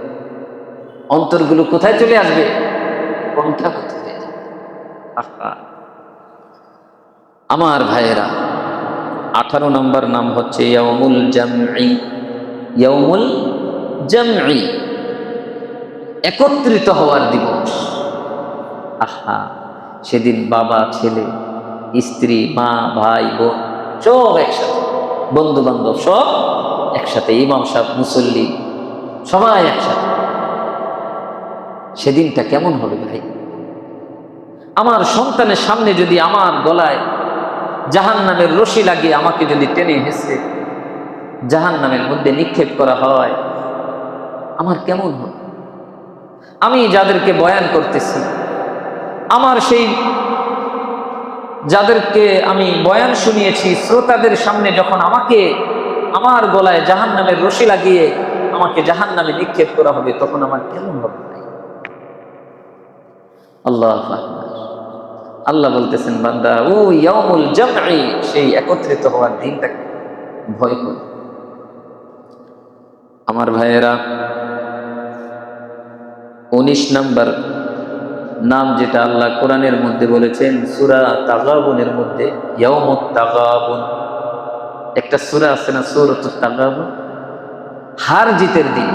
অন্তরগুলো কোথায় চলে আসবে? কণ্ঠাগত হয়ে যাবে। আমার ভাইয়েরা, 18 নম্বর নাম হচ্ছে ইয়াউমুল জামঈ। ইয়াউমুল জামঈ, একত্রিত হওয়ার দিবস। সেদিন বাবা, ছেলে, স্ত্রী, মা, ভাই, বোন সব একসাথে, বন্ধু বান্ধব সব একসাথে, ইমাম সাহেব, মুসল্লি সবাই একসাথে। সেদিনটা কেমন হবে ভাই? আমার সন্তানের সামনে যদি আমার গলায় জাহান্নামের রশি লাগিয়ে আমাকে যদি টেনে হেসে জাহান্নামের মধ্যে নিক্ষেপ করা হয়, আমার কেমন হবে? আমি যাদেরকে বয়ান করতেছি, আমার সেই যাদেরকে আমি বয়ান শুনিয়েছি, শ্রোতাদের সামনে যখন আমাকে আমার গলায় জাহান্নামের রশি লাগিয়ে আমাকে জাহান্নামে নিক্ষেপ করা হবে, তখন আমার কেমন হবে? আল্লাহ আল্লাহ বলতেছেন, বান্দা ও ইয়াউমুল জামঈ, সেই একত্রিত হওয়ার দিনটাকে ভয় করে। আমার ভাইয়েরা, 19 নম্বর নাম যেটা আল্লাহ কোরআনের মধ্যে বলেছেন সূরা তাগাবুনের মধ্যে, ইয়াউমুত তাগাবুন। একটা সূরা আছে না, সূরাতুত তাগাবুন, হার জিতের দিন।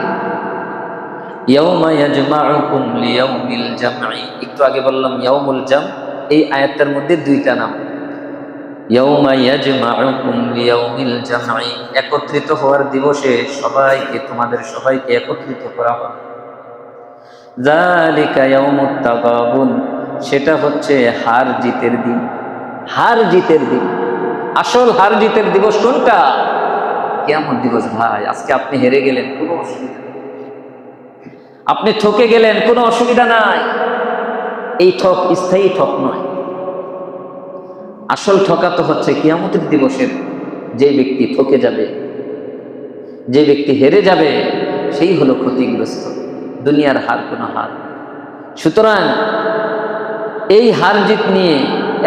ইয়াউমা ইয়াজমাউকুম লিয়াউমিল জামঈ। একটু আগে বললাম ইয়াউমুল জাম, এই আয়াতের মধ্যে 2টা নাম। ইয়াউমা ইয়াজমাউকুম লিয়াউমিল জামঈ, একত্রিত হওয়ার দিবসে সবাইকে, তোমাদের সবাইকে একত্রিত করা হবে। যালিকা ইয়াউমুত তাগাবুন, সেটা হচ্ছে হার জিতের দিন। হার জিতের দিন, আসল হার জিতের দিবস কোনটা? কিয়ামত দিবস। ভাই, আজকে আপনি হেরে গেলেন, কোনো অসুবিধা নেই। আপনি ঠকে গেলেন, কোনো অসুবিধা নাই। এই ঠক স্থায়ী ঠক নয়। আসল ঠকা তো হচ্ছে কিয়ামতের দিবসের যে ব্যক্তি ঠকে যাবে, যে ব্যক্তি হেরে যাবে, সেই হলো ক্ষতিগ্রস্ত। দুনিয়ার হার কোনো হার। সুতরাং এই হার জিত নিয়ে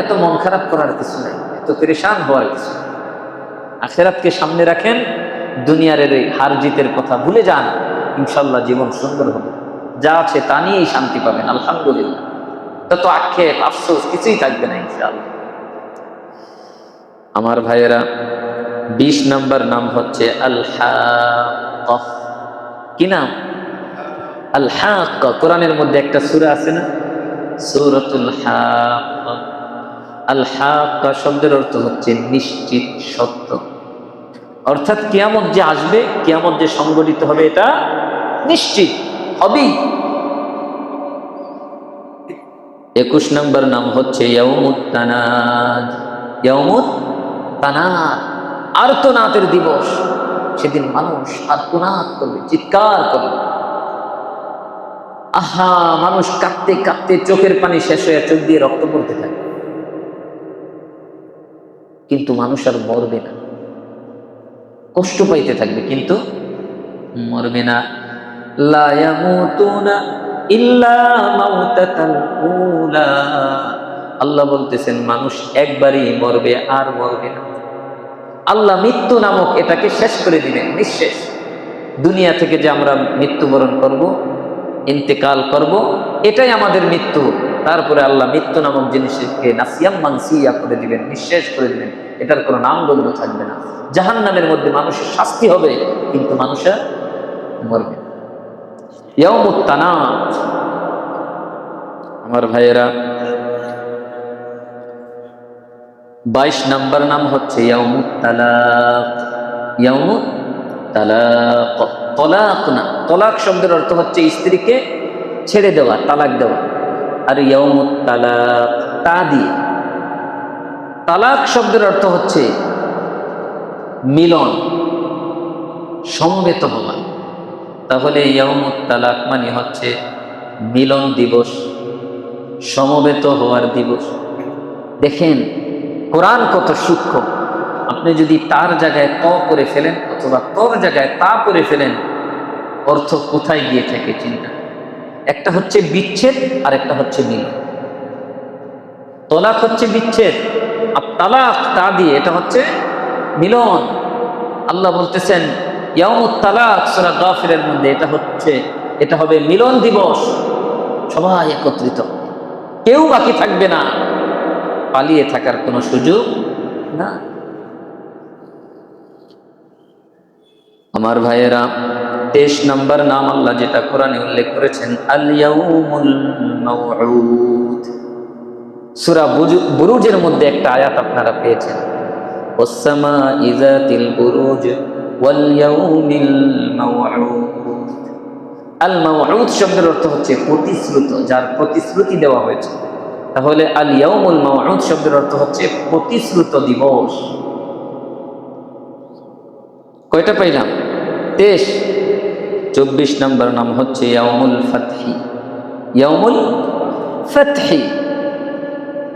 এত মন খারাপ করার কিছু নাই, এত পরেশান হওয়ার কিছু নাই। আখিরাতকে সামনে রাখেন, দুনিয়ার এই হার জিতের কথা ভুলে যান, ইনশাল্লাহ জীবন সুন্দর হবে। যা আছে তা নিয়েই শান্তি পাবেন, আলহামদুলিল্লাহ। তত আক্ষেপ, আফসোস কিছুই থাকবে না ইনশাআল্লাহ। আমার ভাইয়েরা, 20 নম্বর নাম হচ্ছে আল হাক্কা। কি নাম? আল হাক্কা। কোরআনের মধ্যে একটা সূরা আছে না, সূরাতুল হাক্কা। আল হাক্কা শব্দের অর্থ হচ্ছে নিশ্চিত, সত্য। অর্থাৎ কিয়ামত যে আসবে, কিয়ামত যে সংঘটিত হবে, এটা নিশ্চিত হবেই। 21 নম্বর নাম হচ্ছে ইয়াউমুত তানাদ। ইয়াউমুত তানাদ, আর্তনাদের দিবস। সেদিন মানুষ আর্তনাদ করবে, চিৎকার করবে। আহা, মানুষ কাঁদতে কাঁদতে চোখের পানি শেষ হয়ে চোখ দিয়ে রক্ত পড়তে থাকে, কিন্তু মানুষ আর মরবে না, কষ্ট পাইতে থাকবে কিন্তু মরবে না। লা ইয়ামুতুনা ইল্লা মাউতাতাল উলা। আল্লাহ বলতেছেন মানুষ একবারই মরবে, আর মরবে না। আল্লাহ মৃত্যু নামক এটাকে শেষ করে দিবেন, নিঃশেষ। দুনিয়া থেকে যে আমরা মৃত্যুবরণ করব, ইন্তেকাল করব, এটাই আমাদের মৃত্যু। তারপরে আল্লাহ মৃত্যু নামক জিনিসকে নাসিয়াম মানসিয়া করে দিবেন, নিঃশেষ করে দিবেন, এটার কোনো নামগন্ধ থাকবে না। জাহান্নামের মধ্যে মানুষের শাস্তি হবে, কিন্তু মানুষের মরবে। ইয়াউমুত তানাত। আমার ভাইয়েরা, 22 নম্বর নাম হচ্ছে ইয়াউমুত তালাক। ইয়াউমুত তালাক, তলাক না, তলাক শব্দের অর্থ হচ্ছে স্ত্রীকে ছেড়ে দেওয়া, তালাক দেওয়া। আর ইয়াউমুত তালাক তা দিয়ে, তালাক শব্দের অর্থ হচ্ছে মিলন, সমবেত হওয়া। তাহলে ইয়াউমুত তালাক মানে হচ্ছে মিলন দিবস, সমবেত হওয়ার দিবস। দেখেন কোরআন কত সূক্ষ্ম। আপনি যদি তার জায়গায় ত করে ফেলেন অথবা তোর জায়গায় তা করে ফেলেন, অর্থ কোথায় গিয়ে থাকে চিন্তা। একটা হচ্ছে বিচ্ছেদ আর একটা হচ্ছে মিলন। তলাক হচ্ছে বিচ্ছেদ, আর তালাক তা দিয়ে এটা হচ্ছে মিলন। আল্লাহ বলতেছেন ইয়াউমুত তালাক সূরা গাফিরের মধ্যে, এটা হবে মিলন দিবস। সবাই একত্রিত, কেউ বাকি থাকবে না, পালিয়ে থাকার কোনো সুযোগ না। আমার ভাইয়েরা, 23 নম্বর নাম আল্লাহ যেটা কোরআনে উল্লেখ করেছেন, আল ইয়াউমুল মাউউদ। সূরা বুরুজের মধ্যে একটা আয়াত আপনারা পেয়েছেন, ওয়াস-সামাই যাতিল বুরুজ ওয়াল ইয়াউমিল মাউউদ। আল মাউউদ শব্দের অর্থ হচ্ছে প্রতিশ্রুত, যার প্রতিশ্রুতি দেওয়া হয়েছে। তাহলে আল ইয়াউমুল মাউউদ শব্দের অর্থ হচ্ছে প্রতিশ্রুত দিবস। কয়টা পাইলাম? 23। 24 নম্বর নাম হচ্ছে ইয়াউমুল ফাতহি। ইয়াউমুল ফাতহি,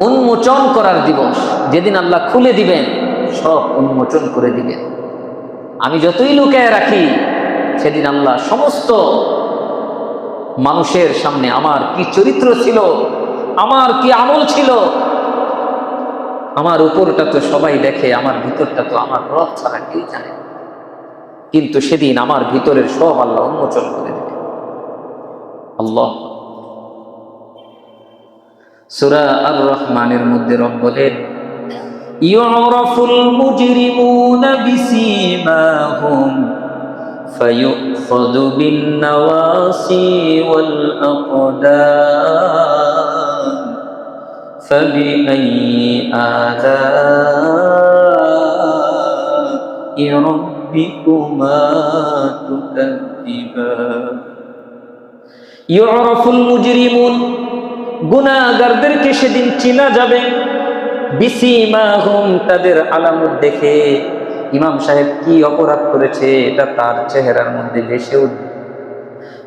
উন্মোচন করার দিবস। যেদিন আল্লাহ খুলে দিবেন, সব উন্মোচন করে দিবেন। আমি যতই লুকায় রাখি, সেদিন আল্লাহ সমস্ত মানুষের সামনে আমার কি চরিত্র ছিল, আমার কি আমল ছিল, আমার উপরটা তো সবাই দেখে, আমার ভিতরটা তো আমার রব ছাড়া কেউ জানে। কিন্তু সেদিন আমার ভিতরের সব আল্লাহ উন্মোচন করে দেবে। আল্লাহ। সূরা আর রহমানের মধ্যে রব বলেন, ইউরাফুল মুজরিমুনা বিসীমাহুম ফায়ুখাযু বিন নাওয়াসি ওয়াল আকদাম ফাবিআইয়ি আলাই রাব্বিকুমা তুকাযিবান। ইউরাফুল মুজরিমুন, গুনাহগারদেরকে সেদিন চেনা যাবে, বিসীমাহুম, তাদের আলামত দেখে। ইমাম সাহেব কি অপরাধ করেছে এটা তার চেহারার মধ্যে ভেসে উঠবে,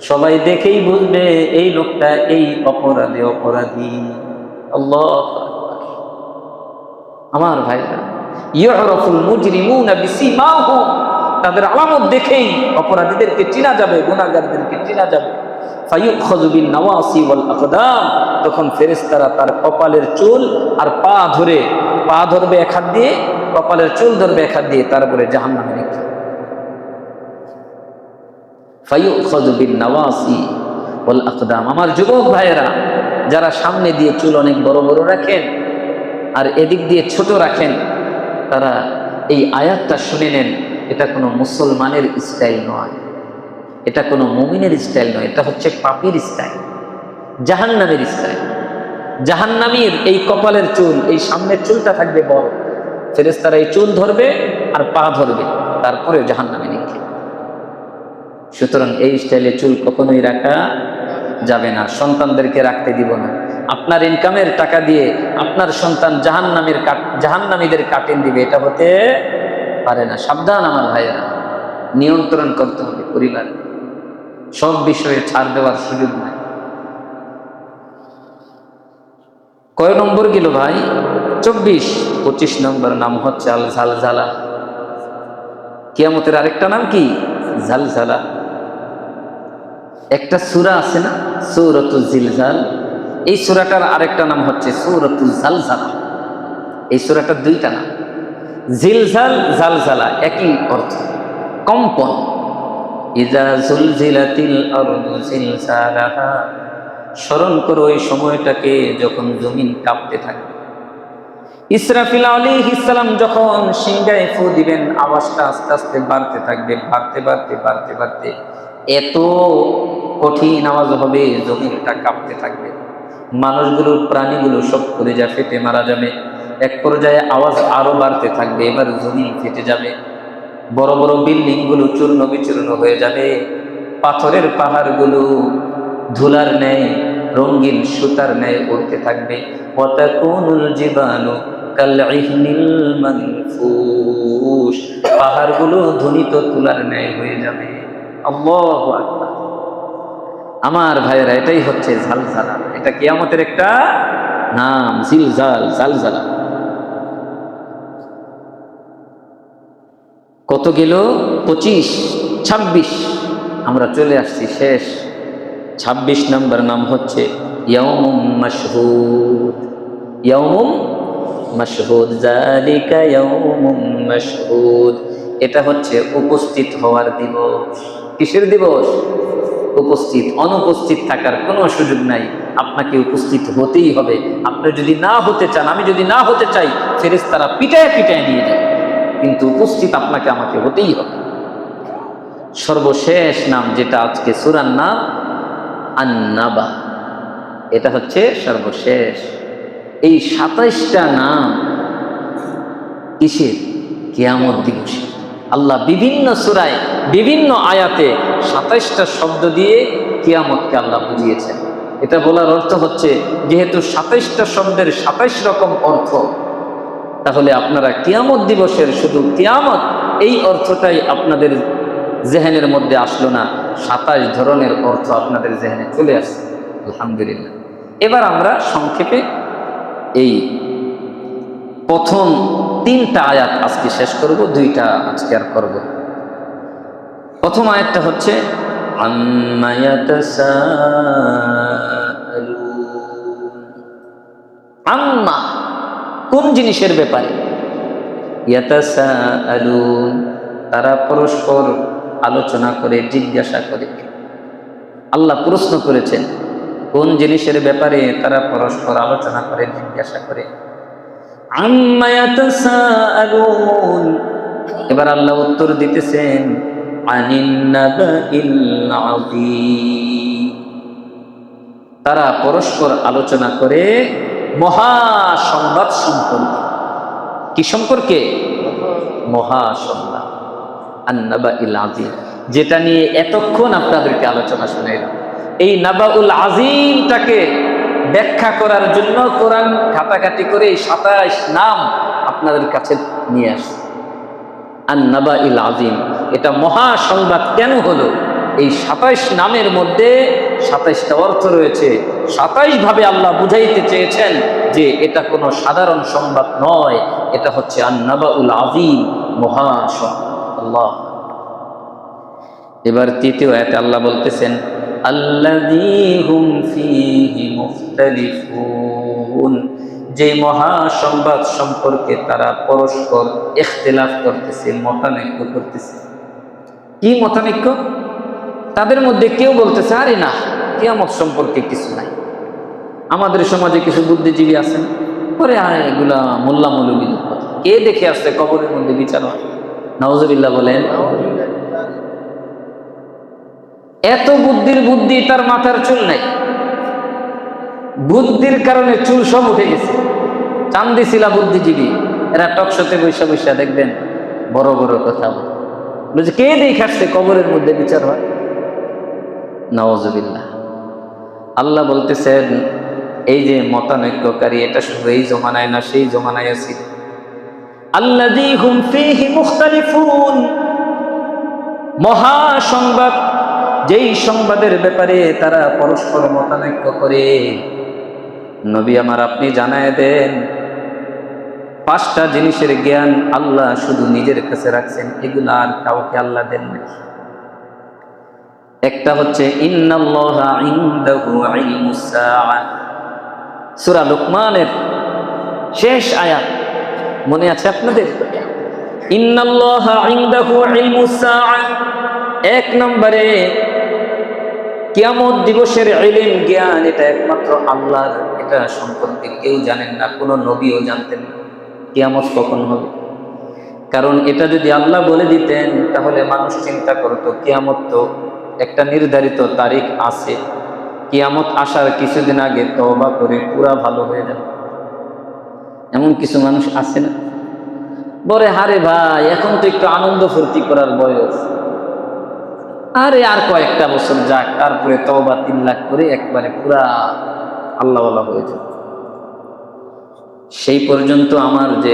সবাই দেখেই বুঝবে এই লোকটা এই অপরাধে অপরাধী। আল্লাহ। আমার ভাইরা, ইউরাফুল মুজরিমুনা বিসীমাহুম, তাদের আলামত দেখেই অপরাধীদেরকে চেনা যাবে, গুনাহগারদেরকে চেনা যাবে। ফায়ুখাযু বিন নাওয়াসি ওয়াল আকদাম, তখন ফেরেশতারা তার কপালের চুল আর পা ধরবে এক হাত দিয়ে, কপালের চুল ধরবে এক হাত দিয়ে, তারপরে জাহান্নামে নিক্ষেপ। ফায়ুখাযু বিন নাওয়াসি ওয়াল আকদাম। আমার যুবক ভাইয়েরা, যারা সামনে দিয়ে চুল অনেক বড় বড় রাখেন আর এদিক দিয়ে ছোট রাখেন, তারা এই আয়াতটা শুনে নেন। এটা কোনো মুসলমানের স্টাইল নয়, এটা কোনো মুমিনের স্টাইল নয়, এটা হচ্ছে পাপীর স্টাইল, জাহান্নামের স্টাইল। জাহান্নামীর এই কপালের চুল, এই সামনের চুলটা থাকবে বড়, ফেরেশতারা এই চুল ধরবে আর পা ধরবে, তারপরে জাহান্নামে নিক্ষেপ। সুতরাং এই স্টাইলে চুল কখনোই রাখা যাবে না, সন্তানদেরকে রাখতে দিব না। আপনার ইনকামের টাকা দিয়ে আপনার সন্তান জাহান্নামীদের কাটেন দিবে, এটা হতে পারে না। সাবধান আমার ভাইয়েরা, নিয়ন্ত্রণ করতে হবে পরিবার, সব বিষয়ে ছাড় দেওয়ার সুযোগ নাই। কয় নম্বর গেল ভাই? 24। 25 নম্বর নাম হচ্ছে আল জালজালা। কিয়ামতের আরেকটা নাম কি? জালজালা। একটা সূরা আছে না, সূরাতুল জিলজাল, এই সূরাটার আরেকটা নাম হচ্ছে সূরাতুল জালজালা। এই সূরাটার দুইটা নাম, জিলজাল, জালজালা, একই অর্থ, কম্পন। ইযা যুলজিলাতিল আরদু জিলজালাহা স্মরণ করো ওই সময়টাকে যখন জমিন কাঁপতে থাকে। ইসরাফিল আলাইহিস সালাম যখন সিংহায় ফু দিবেন, আওয়াজটা আস্তে আস্তে বাড়তে থাকবে, বাড়তে বাড়তে বাড়তে বাড়তে এত কঠিন আওয়াজ হবে, জমিনটা কাঁপতে থাকবে, মানুষগুলো প্রাণীগুলো সব কলিজা ফেটে মারা যাবে। এক পর্যায়ে আওয়াজ আরো বাড়তে থাকবে, এবার জমিন ফেটে যাবে, বড় বড় বিল্ডিং গুলো চূর্ণ বিচূর্ণ হয়ে যাবে, পাথরের পাহাড়গুলো ধুলার ন্যায় রঙিন সুতার ন্যায় উড়তে থাকবে। ওয়াতাকুনুল জিবালু কালইহনিল মানফুশ, পাহাড়গুলো ধ্বনিত তুলার ন্যায় হয়ে যাবে। আল্লাহু আকবার। আমার ভাইয়েরা, এটাই হচ্ছে ঝালঝালা। এটা কিয়ামতের একটা নাম, জিলজাল, জালজালা। কত গেল? 25, 26, আমরা চলে আসছি শেষ। 26 নম্বর নাম হচ্ছে ইয়াউমুম মাশহুদ। ইয়াউমুম মাশহুদ, যালিকা ইয়াউমুম মাশহুদ। এটা হচ্ছে উপস্থিত হওয়ার দিবস। কিসের দিবস? উপস্থিত। অনুপস্থিত থাকার কোনো সুযোগ নাই, আপনাকে উপস্থিত হতেই হবে। আপনি যদি না হতে চান, আমি যদি না হতে চাই, ফেরেশতারা পিটায় পিটায় নিয়ে যাবে, কিন্তু উপস্থিত আপনাকে আমাকে হতেই হবে। সর্বশেষ নাম যেটা আজকে সূরার নাম, আন-নাবা। এটা হচ্ছে সর্বশেষ। এই 27টা নাম কিসের? কিয়ামত দিবসের। আল্লাহ বিভিন্ন সূরায় বিভিন্ন আয়াতে 27টা শব্দ দিয়ে কিয়ামতকে আল্লাহ বুঝিয়েছেন। এটা বলার অর্থ হচ্ছে, যেহেতু 27টা শব্দের 27 রকম অর্থ, তাহলে আপনারা কিয়ামত দিবসের শুধু কিয়ামত এই অর্থটাই আপনাদের জেহেনের মধ্যে আসলো না, 27 ধরনের অর্থ আপনাদের জেহেনে চলে আসছে। আলহামদুলিল্লাহ। এবার আমরা সংক্ষেপে এই প্রথম 3টা আয়াত আজকে শেষ করব, 2টা আজকে আর করব। প্রথম আয়াতটা হচ্ছে আম্মা ইয়াতাসাআলুন। আম্মা, কোন জিনিসের ব্যাপারে? ইয়াতাসাআলুন, তারা পরস্পর আলোচনা করে, জিজ্ঞাসা করে। আল্লাহ প্রশ্ন করেছেন কোন জিনিসের ব্যাপারে তারা পরস্পর আলোচনা করে, জিজ্ঞাসা করে। আম্মা ইয়াতাসাআলুন, এবার আল্লাহ উত্তর দিতেছেন আনিন নাবাইল আযীম। তারা পরস্পর আলোচনা করে মহাসংবাদ সম্পর্কে। কি সম্পর্কে? মহাসংবাদ, আন-নাবাইল আযীম, যেটা নিয়ে এতক্ষণ আপনাদেরকে আলোচনা শুনাইলাম। এই নাবাউল আযীমটাকে ব্যাখ্যা করার জন্য কোরআন ঘাটাঘাটি করে 27 নাম আপনাদের কাছে নিয়ে আসছে। আন-নাবাইল আযীম, এটা মহাসংবাদ কেন হলো? এই 27 নামের মধ্যে 27টা অর্থ রয়েছে। 27 ভাবে আল্লাহ বুঝাইতে চেয়েছেন যে এটা কোনো সাধারণ সংবাদ নয়, এটা হচ্ছে আন-নাবাউল আযীম, মহাসংবাদ। আল্লাহ। এবার তৃতীয় আয়াতে আল্লাহ বলতেছেন আল্লাযী হুম ফীহি মুখতালিফুন, যে মহাসংবাদ সম্পর্কে তারা পরস্পর ইখতিলাফ করতেছে, মতানৈক্য করতেছে। কি মতানৈক্য? তাদের মধ্যে কেউ বলতেছে আরে না, কিয়ামত সম্পর্কে কিছু নাই। আমাদের সমাজে কিছু বুদ্ধিজীবী আছেন, পরে এগুলা মোল্লা মৌলবীদের কথা। কে দেখে আসছে কবরের মধ্যে বিচার হয়? নাউজুবিল্লাহ বলেন। এত বুদ্ধির বুদ্ধি, তার মাথার চুল নাই। বুদ্ধির কারণে চুল সব উঠে গেছে। চান্দিছিলা বুদ্ধিজীবী, এরা টকশোতে বৈশা বৈশা দেখবেন বড় বড় কথা বলছে। কে দেখে আসছে কবরের মধ্যে বিচার হয়? নাউজুবিল্লাহ। আল্লাহ বলতেছেন এই যে মতানৈক্যকারী, এটা শুধু এই জমানায় না, সেই জমানায় আছে। আল্লাযী হুম ফীহি মুখতালিফুন, মহাসংবাদ, যেই সংবাদের ব্যাপারে তারা পরস্পর মতানৈক্য করে। নবী আমার, আপনি জানায় দেন 5টা জিনিসের জ্ঞান আল্লাহ শুধু নিজের কাছে রাখছেন, এগুলা আর কাউকে আল্লাহ দেন না। একটা হচ্ছে ইন্নাল্লাহা ইনদাহু ইলমুস সাআ, সূরা লুকমানের শেষ আয়াত, মনে আছে আপনাদের? ইন্নাল্লাহা ইনদাহু ইলমুস সাআ, 1 নম্বরে কিয়ামত দিবসের ইলম জ্ঞান এটা একমাত্র আল্লাহর, এটা সম্পর্কে কেউ জানেন না, কোনো নবীও জানতেন না কিয়ামত কখন হবে। কারণ এটা যদি আল্লাহ বলে দিতেন তাহলে মানুষ চিন্তা করতো কিয়ামত তো একটা নির্ধারিত তারিখ আছে, কিয়ামত আসার কিছুদিন আগে তওবা করে পুরা ভালো হয়ে যাবে। এমন কিছু মানুষ আছে না, বলে হারে ভাই এখন তো একটু আনন্দ ফুর্তি করার বয়স, আরে আর কয়েকটা বছর যাক, তারপরে তওবা 3 লাখ করে একবারে পুরা আল্লাহওয়ালা হয়ে যাবে। সেই পর্যন্ত আমার যে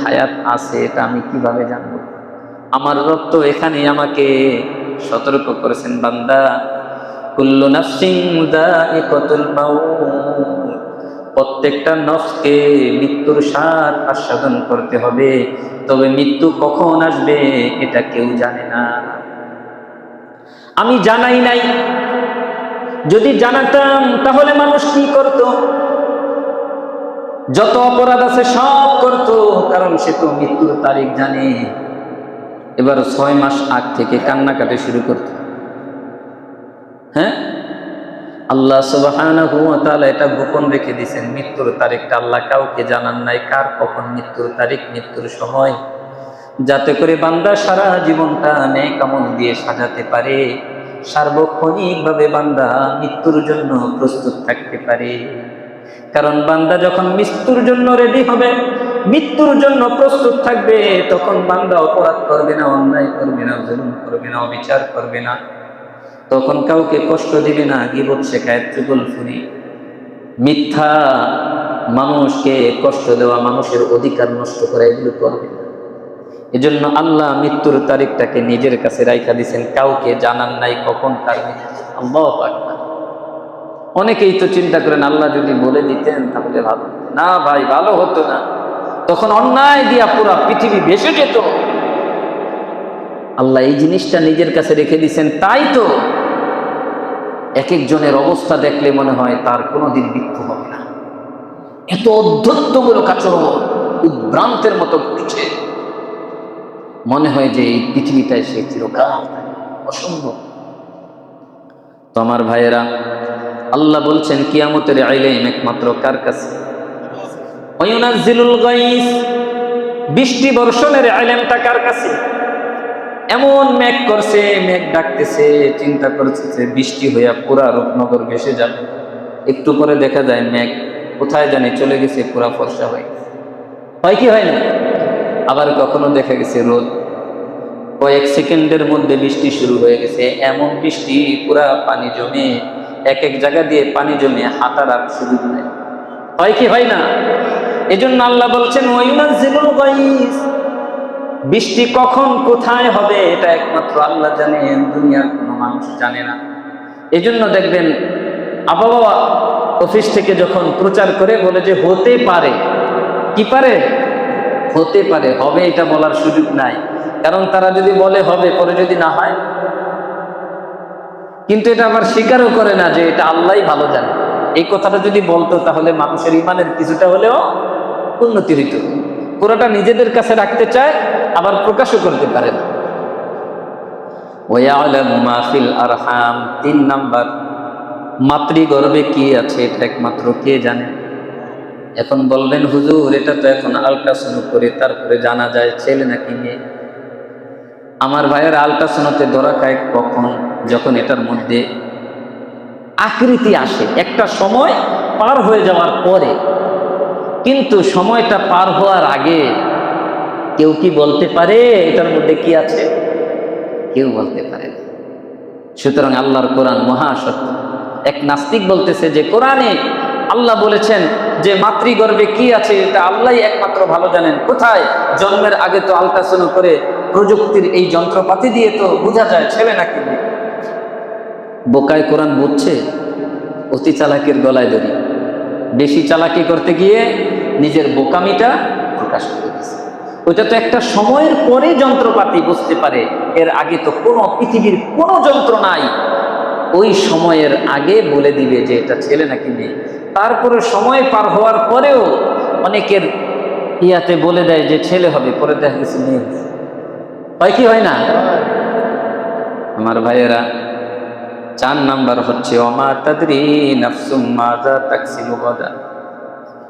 হায়াত আছে এটা আমি কিভাবে জানবো? আমার রব তো এখানে আমাকে সতর্ক করেছেন, বান্দা কুল্লু নাফসিন যায়িকাতুল মাউত, প্রত্যেকটা নফসকে মৃত্যুর স্বাদ আস্বাদন করতে হবে, তবে মৃত্যু কখন আসবে এটা কেউ জানে না। আমি জানাই নাই, যদি জানাতাম তাহলে মানুষ কি করত? যত অপরাধ আছে সব করত, কারণ সে তো মৃত্যুর তারিখ জানে। এবার 6 মাস আগ থেকে কান্নাকাটি শুরু করত। হ্যাঁ, আল্লাহ সুবহানাহু ওয়া তাআলা এটা গোপন রেখে দিয়েছেন, মৃত্যুর তারিখটা আল্লাহ কাউকে জানান নাই, কার কখন মৃত্যুর তারিখ, মৃত্যুর সময়, যাতে করে বান্দা সারা জীবনটা নেক আমল দিয়ে সাজাতে পারে, সার্বক্ষণিকভাবে বান্দা মৃত্যুর জন্য প্রস্তুত থাকতে পারে। কারণ বান্দা যখন মৃত্যুর জন্য রেডি হবে, মৃত্যুর জন্য প্রস্তুত থাকবে, তখন বান্দা অপরাধ করবে না, অন্যায় করবে না, জুলুম করবে না, অবিচার করবে না, তখন কাউকে কষ্ট দিবে না, গীবত শেখায়, চুগলখুরি, মিথ্যা, মানুষকে কষ্ট দেওয়া, মানুষের অধিকার নষ্ট করা, এগুলো করবে না। এজন্য আল্লাহ মৃত্যুর তারিখটাকে নিজের কাছে রাইখা দিয়েছেন, কাউকে জানান নাই কখন তার মৃত্যু। আল্লাহু আকবার। অনেকেই তো চিন্তা করেন আল্লাহ যদি বলে দিতেন তাহলে ভালো। না ভাই, ভালো হতো না, তখন অন্যায় দিয়া পুরা পৃথিবী ভেসে যেত। আল্লাহ এই জিনিসটা নিজের কাছে রেখে দিয়েছেন, তাই তো এক একজনের অবস্থা দেখলে মনে হয় তার কোনোদিন মৃত্যু হবে না, এত অধ্যত্বমূলক আচরণ উদ্ভ্রান্তের মতো ঘটছে, মনে হয় যে এই পৃথিবীটায় সে চিরকাল, অসম্ভব। তো আমার ভাইয়েরা, আল্লাহ বলছেন কিয়ামতের ইলম একমাত্র কার কাছে? ওয়ায়ুনাজ্জিলুল গায়স, বৃষ্টি বর্ষণের ইলমটা কার কাছে? এমন মেঘ করছে, মেঘ ডাকতেছে, চিন্তা করছে যে বৃষ্টি হইয়া পুরা রূপনগর ভেসে যাবে, একটু পরে দেখা যায় মেঘ কোথায় জানি চলে গেছে, পুরা ফর্সা হয়ে গেছে। হয় কি হয় না? আবার কখনো দেখা গেছে রোদ, কয়েক সেকেন্ডের মধ্যে বৃষ্টি শুরু হয়ে গেছে, এমন বৃষ্টি পুরা পানি জমে, এক এক জায়গা দিয়ে পানি জমে হাঁটার আর সুযোগ নেই। হয় কি হয় না? এজন্য আল্লাহ বলছেন ওয়ায়ুনাজ্জিলুল গায়স, বৃষ্টি কখন কোথায় হবে এটা একমাত্র আল্লাহ জানেন, দুনিয়ার কোনো মানুষ জানে না। এজন্য দেখবেন আবহাওয়া অফিস থেকে যখন প্রচার করে বলে যে হতে পারে, কি পারে? হতে পারে, হবে এটা বলার সুযোগ নাই, কারণ তারা যদি বলে হবে, পরে যদি না হয়, কিন্তু এটা আবার স্বীকারও করে না যে এটা আল্লাহই ভালো জানে। এই কথাটা যদি বলতো তাহলে মানুষের ইমানের কিছুটা হলেও উন্নতি হইত। পুরোটা নিজেদের কাছে রাখতে চায়, আবার প্রকাশও করতে পারে না। ওয়ায়ালামু মা ফিল আরহাম, 3 নাম্বার, মাতৃগর্ভে কি আছে এটা একমাত্র কে জানে? এখন বলবেন হুজুর এটা তো এখন আল্ট্রাসাউন্ড করে তারপরে জানা যায় ছেলে নাকি মেয়ে। আমার ভাইয়ের আল্ট্রাসাউন্ডে ধরা খায় কখন? যখন এটার মধ্যে আকৃতি আসে, একটা সময় পার হয়ে যাওয়ার পরে। কিন্তু সময়টা পার হওয়ার আগে কেউ কি বলতে পারে এটার মধ্যে কি আছে? কেউ বলতে পারে না। সুতরাং আল্লাহর কোরআন মহাসত্য। এক নাস্তিক বলতেছে যে কোরআনে আল্লাহ বলেছেন যে মাতৃগর্ভে কি আছে এটা আল্লাহই একমাত্র ভালো জানেন। কোথায়? জন্মের আগে তো আল্ট্রাসাউন্ড করে প্রযুক্তির এই যন্ত্রপাতি দিয়ে তো বোঝা যায় ছেলে নাকি মেয়ে। বোকায় কোরআন বুঝছে, অতি চালাকের গলায় দড়ি। বেশি চালাকি করতে গিয়ে নিজের বোকামিটা প্রকাশ করে দিচ্ছে। ওইটা তো একটা সময়ের পরে যন্ত্রপাতি বুঝতে পারে, এর আগে তো কোনো পৃথিবীর কোনো যন্ত্র নাই। ওই সময়ের আগে বলে দিবে যে এটা ছেলে নাকি মেয়ে। তারপরে সময় পার হওয়ার পরেও অনেকের ইয়াতে বলে দেয় যে ছেলে হবে, পরে দেখা গেছে মেয়ে। হয় কি হয় না? আমার ভাইয়েরা, 4 নাম্বার হচ্ছে ওমা তাদরি নাফসুম মাযা তাকসিবু গাদা,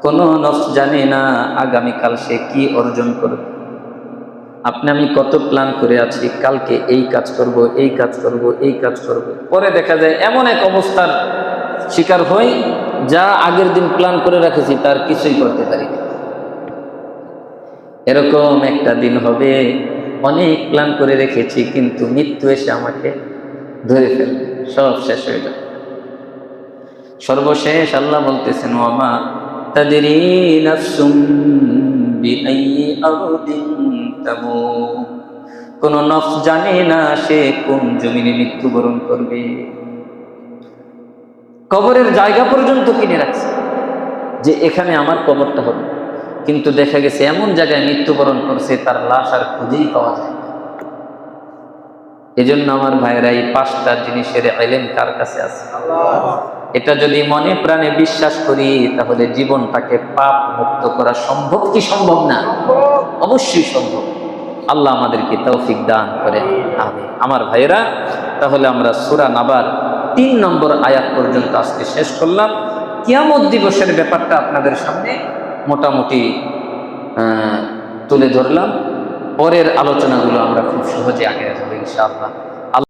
কোন নফস জানে না আগামীকাল সে কি অর্জন করবে। আপনি আমি কত প্ল্যান করে আছি, কালকে এই কাজ করব, এই কাজ করব, এই কাজ করব, পরে দেখা যায় এমন এক অবস্থার শিকার হই যা আগের দিন প্ল্যান করে রাখেছি তার কিছুই করতে পারি না। এরকম একটা দিন হবে, অনেক প্ল্যান করে রেখেছি কিন্তু মৃত্যু এসে আমাকে ধরে ফেলবে, সব শেষ হয়ে যাবে। সর্বশেষ আল্লাহ বলতেছেন ওয়ামা তাদরি নাফসুম বিআইয়ি আরদিন তামুত, কোন নফস জানে না সে কোন জমিনে মৃত্যুবরণ করবে। কবরের জায়গা পর্যন্ত কিনে রাখছে যে এখানে আমার কবরটা হবে, কিন্তু দেখা গেছে এমন জায়গায় মৃত্যুবরণ করছে তার লাশ আর খুঁজেই পাওয়া যায় না। এজন্য আমার ভাইয়েরা, এই 5টা জিনিসের ইলম কার কাছে আছে? এটা যদি মনে প্রাণে বিশ্বাস করি তাহলে জীবনটাকে পাপ মুক্ত করা সম্ভব কি সম্ভব না? অবশ্যই সম্ভব। আল্লাহ আমাদেরকে তৌফিক দান করেন, আমিন। আমার ভাইয়েরা, তাহলে আমরা সূরা নাবার 3 নম্বর আয়াত পর্যন্ত আজকে শেষ করলাম। কিয়ামত দিবসের ব্যাপারটা আপনাদের সামনে মোটামুটি তুলে ধরলাম। পরের আলোচনাগুলো আমরা খুব সহজে আগে যাবো ইনশাআল্লাহ।